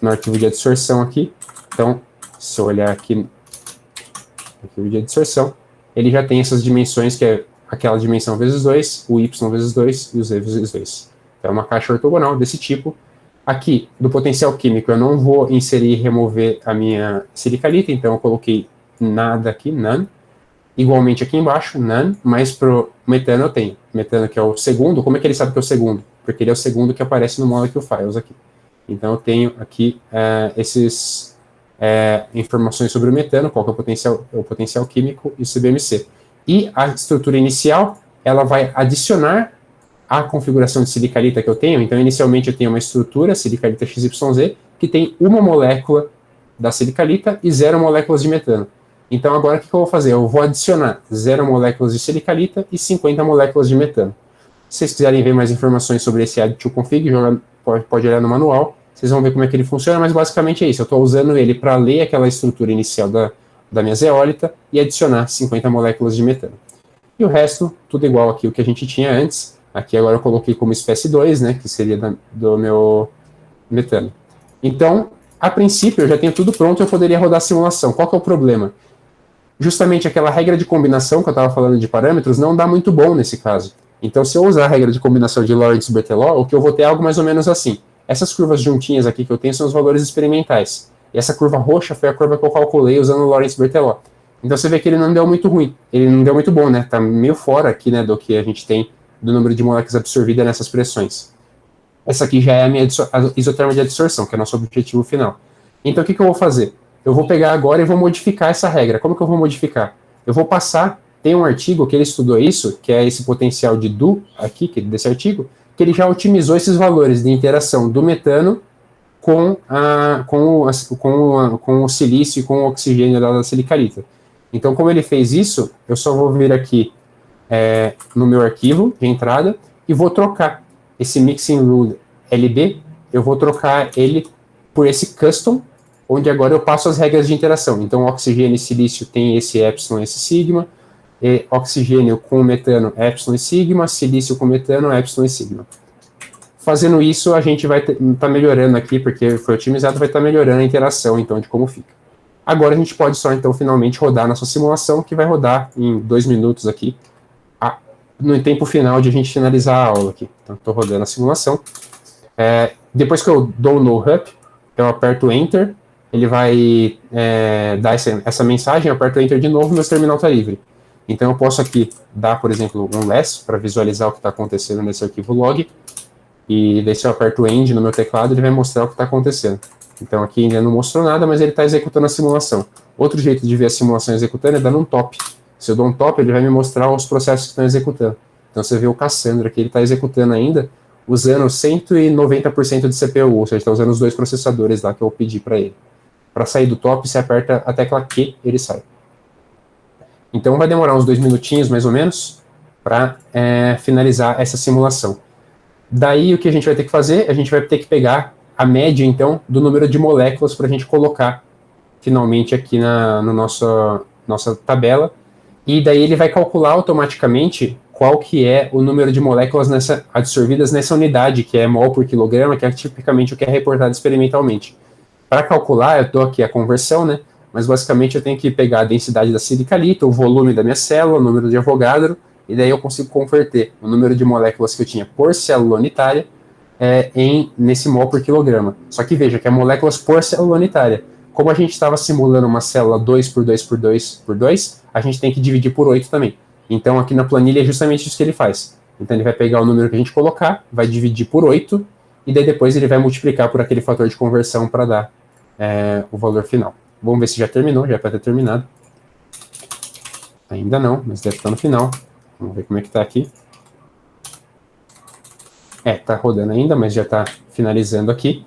no arquivo de adsorção aqui. Então, se eu olhar aqui no arquivo de adsorção, ele já tem essas dimensões, que é aquela dimensão vezes 2, o y vezes 2 e o z vezes 2. Então, é uma caixa ortogonal desse tipo. Aqui, do potencial químico, eu não vou inserir e remover a minha silicalita, então eu coloquei nada aqui, none. Igualmente aqui embaixo, none, mas pro metano eu tenho. Metano que é o segundo, como é que ele sabe que é o segundo? Porque ele é o segundo que aparece no Molecule Files aqui. Então eu tenho aqui essas informações sobre o metano, qual que é o potencial químico e o CBMC. E a estrutura inicial, ela vai adicionar a configuração de silicalita que eu tenho. Então inicialmente eu tenho uma estrutura, silicalita XYZ, que tem uma molécula da silicalita e 0 moléculas de metano. Então agora o que eu vou fazer? Eu vou adicionar 0 moléculas de silicalita e 50 moléculas de metano. Se vocês quiserem ver mais informações sobre esse add-to-config, pode olhar no manual, vocês vão ver como é que ele funciona, mas basicamente é isso. Eu estou usando ele para ler aquela estrutura inicial da minha zeólita e adicionar 50 moléculas de metano. E o resto, tudo igual aqui o que a gente tinha antes. Aqui agora eu coloquei como espécie 2, né, que seria do meu metano. Então, a princípio, eu já tenho tudo pronto e eu poderia rodar a simulação. Qual que é o problema? Justamente aquela regra de combinação que eu estava falando de parâmetros não dá muito bom nesse caso. Então, se eu usar a regra de combinação de Lorentz-Berthelot, o que eu vou ter é algo mais ou menos assim. Essas curvas juntinhas aqui que eu tenho são os valores experimentais. E essa curva roxa foi a curva que eu calculei usando o Lorentz-Berthelot. Então, você vê que ele não deu muito ruim. Ele não deu muito bom, né? Está meio fora aqui, né, do que a gente tem do número de moléculas absorvidas nessas pressões. Essa aqui já é a minha isoterma de adsorção, que é o nosso objetivo final. Então, o que eu vou fazer? Eu vou pegar agora e vou modificar essa regra. Como que eu vou modificar? Eu vou passar, tem um artigo que ele estudou isso, que é esse potencial de Du, aqui, desse artigo, que ele já otimizou esses valores de interação do metano com o silício e com o oxigênio da silicalita. Então, como ele fez isso, eu só vou vir aqui no meu arquivo de entrada e vou trocar esse Mixing Rule LB, eu vou trocar ele por esse Custom, onde agora eu passo as regras de interação. Então, oxigênio e silício tem esse epsilon e esse sigma, e oxigênio com metano, epsilon e sigma, silício com metano, epsilon e sigma. Fazendo isso, a gente vai estar melhorando aqui, porque foi otimizado, vai estar melhorando a interação, então, de como fica. Agora a gente pode só, então, finalmente rodar a nossa simulação, que vai rodar em 2 minutos aqui, no tempo final de a gente finalizar a aula aqui. Então, estou rodando a simulação. Depois que eu dou o no-up, eu aperto Enter, ele vai dar essa mensagem, eu aperto Enter de novo e meu terminal está livre. Então, eu posso aqui dar, por exemplo, um less para visualizar o que está acontecendo nesse arquivo log, e daí se eu aperto End no meu teclado, ele vai mostrar o que está acontecendo. Então, aqui ainda não mostrou nada, mas ele está executando a simulação. Outro jeito de ver a simulação executando é dando um top. Se eu dou um top, ele vai me mostrar os processos que estão executando. Então, você vê o Cassandra, que ele está executando ainda, usando 190% de CPU, ou seja, está usando os 2 processadores lá que eu pedi para ele. Para sair do top, você aperta a tecla Q, ele sai. Então, vai demorar uns 2 minutinhos, mais ou menos, para finalizar essa simulação. Daí, o que a gente vai ter que fazer? A gente vai ter que pegar a média, então, do número de moléculas para a gente colocar, finalmente, aqui na nossa tabela. E daí ele vai calcular automaticamente qual que é o número de moléculas absorvidas nessa unidade, que é mol por quilograma, que é tipicamente o que é reportado experimentalmente. Para calcular, eu dou aqui a conversão, né? Mas basicamente eu tenho que pegar a densidade da silicalita, o volume da minha célula, o número de Avogadro, e daí eu consigo converter o número de moléculas que eu tinha por célula unitária nesse mol por quilograma. Só que veja que é moléculas por célula unitária. Como a gente estava simulando uma célula 2 por 2 por 2 por 2, a gente tem que dividir por 8 também. Então aqui na planilha é justamente isso que ele faz. Então ele vai pegar o número que a gente colocar, vai dividir por 8, e daí depois ele vai multiplicar por aquele fator de conversão para dar o valor final. Vamos ver se já terminou, já é para ter terminado. Ainda não, mas deve estar no final. Vamos ver como é que está aqui. Está rodando ainda, mas já está finalizando aqui.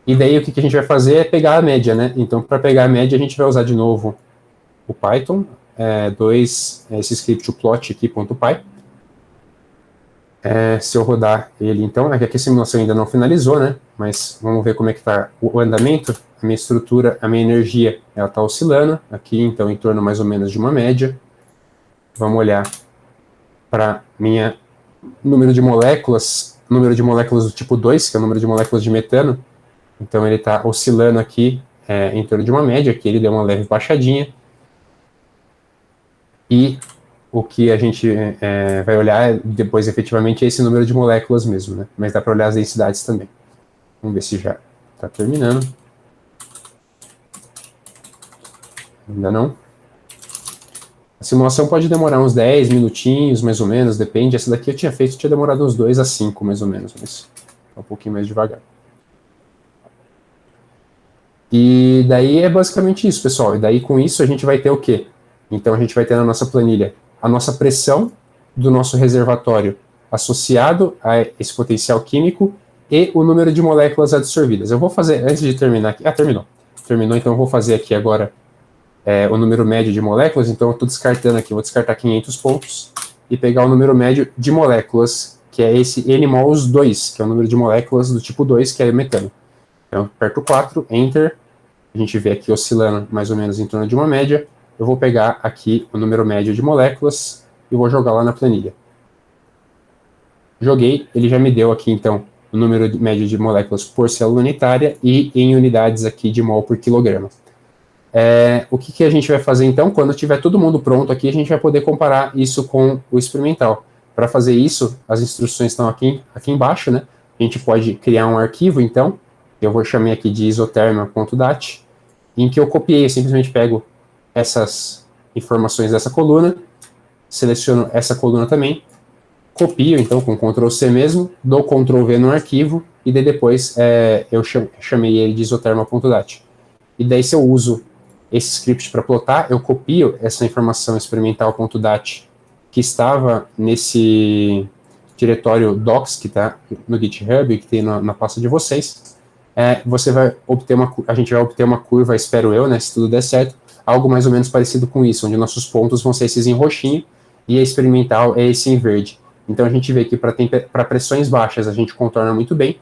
E daí o que a gente vai fazer é pegar a média, né? Então, para pegar a média, a gente vai usar de novo o Python, esse script, o plot aqui, .py. Se eu rodar ele, então, aqui a simulação ainda não finalizou, né? Mas vamos ver como é que está o andamento. A minha estrutura, a minha energia, ela está oscilando aqui, então, em torno mais ou menos de uma média. Vamos olhar para minha número de moléculas do tipo 2, que é o número de moléculas de metano. Então, ele está oscilando aqui em torno de uma média, que ele deu uma leve baixadinha. E o que a gente vai olhar depois, efetivamente, é esse número de moléculas mesmo, né? Mas dá para olhar as densidades também. Vamos ver se já está terminando. Ainda não. A simulação pode demorar uns 10 minutinhos, mais ou menos, depende. Essa daqui eu tinha demorado uns 2 a 5, mais ou menos, mas é um pouquinho mais devagar. E daí é basicamente isso, pessoal. E daí com isso a gente vai ter o quê? Então a gente vai ter na nossa planilha a nossa pressão do nosso reservatório associado a esse potencial químico e o número de moléculas absorvidas. Eu vou fazer, antes de terminar aqui... terminou. Terminou, então eu vou fazer aqui agora o número médio de moléculas. Então eu estou descartando aqui, vou descartar 500 pontos e pegar o número médio de moléculas, que é esse N-mols 2, que é o número de moléculas do tipo 2, que é o metano. Então, aperto 4, Enter, a gente vê aqui oscilando mais ou menos em torno de uma média. Eu vou pegar aqui o número médio de moléculas e vou jogar lá na planilha. Joguei, ele já me deu aqui, então, o número médio de moléculas por célula unitária e em unidades aqui de mol por quilograma. O que a gente vai fazer, então? Quando tiver todo mundo pronto aqui, a gente vai poder comparar isso com o experimental. Para fazer isso, as instruções estão aqui embaixo, né? A gente pode criar um arquivo, então, eu vou chamar aqui de isotherma.dat, em que eu copiei, eu simplesmente pego essas informações dessa coluna, seleciono essa coluna também, copio, então, com Ctrl+C mesmo, dou Ctrl+V no arquivo, e daí depois eu chamei ele de isotherma.dat. E daí, se eu uso esse script para plotar, eu copio essa informação experimental.dat que estava nesse diretório docs, que está no GitHub, que tem na pasta de vocês. A gente vai obter uma curva, espero eu, né, se tudo der certo, algo mais ou menos parecido com isso, onde nossos pontos vão ser esses em roxinho e a experimental é esse em verde. Então a gente vê que para pressões baixas a gente concorda muito bem,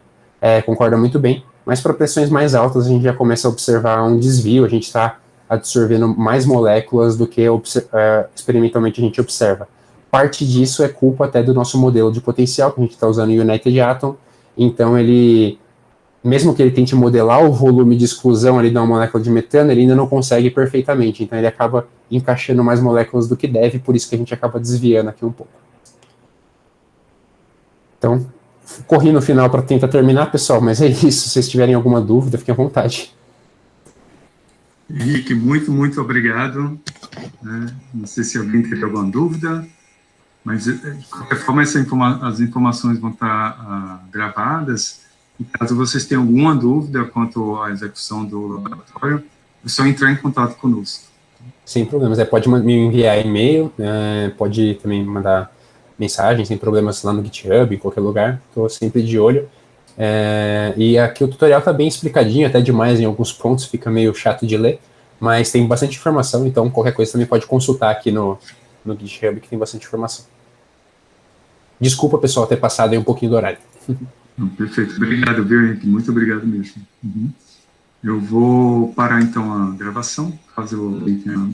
mas para pressões mais altas a gente já começa a observar um desvio, a gente está absorvendo mais moléculas do que experimentalmente a gente observa. Parte disso é culpa até do nosso modelo de potencial, que a gente está usando o United Atom, então ele, mesmo que ele tente modelar o volume de exclusão ali de uma molécula de metano, ele ainda não consegue perfeitamente, então ele acaba encaixando mais moléculas do que deve, por isso que a gente acaba desviando aqui um pouco. Então, corri no final para tentar terminar, pessoal, mas é isso. Se vocês tiverem alguma dúvida, fiquem à vontade. Henrique, muito obrigado. Não sei se alguém teve alguma dúvida, mas, de qualquer forma, as informações vão estar gravadas. E caso vocês tenham alguma dúvida quanto à execução do laboratório, é só entrar em contato conosco. Sem problemas. Pode me enviar e-mail, pode também mandar mensagem, sem problemas, lá no GitHub, em qualquer lugar. Estou sempre de olho. E aqui o tutorial está bem explicadinho, até demais em alguns pontos, fica meio chato de ler, mas tem bastante informação, então qualquer coisa também pode consultar aqui no GitHub, que tem bastante informação. Desculpa, pessoal, ter passado aí um pouquinho do horário. Perfeito. Obrigado, viu, Henrique? Muito obrigado mesmo. Eu vou parar, então, a gravação, caso eu tenha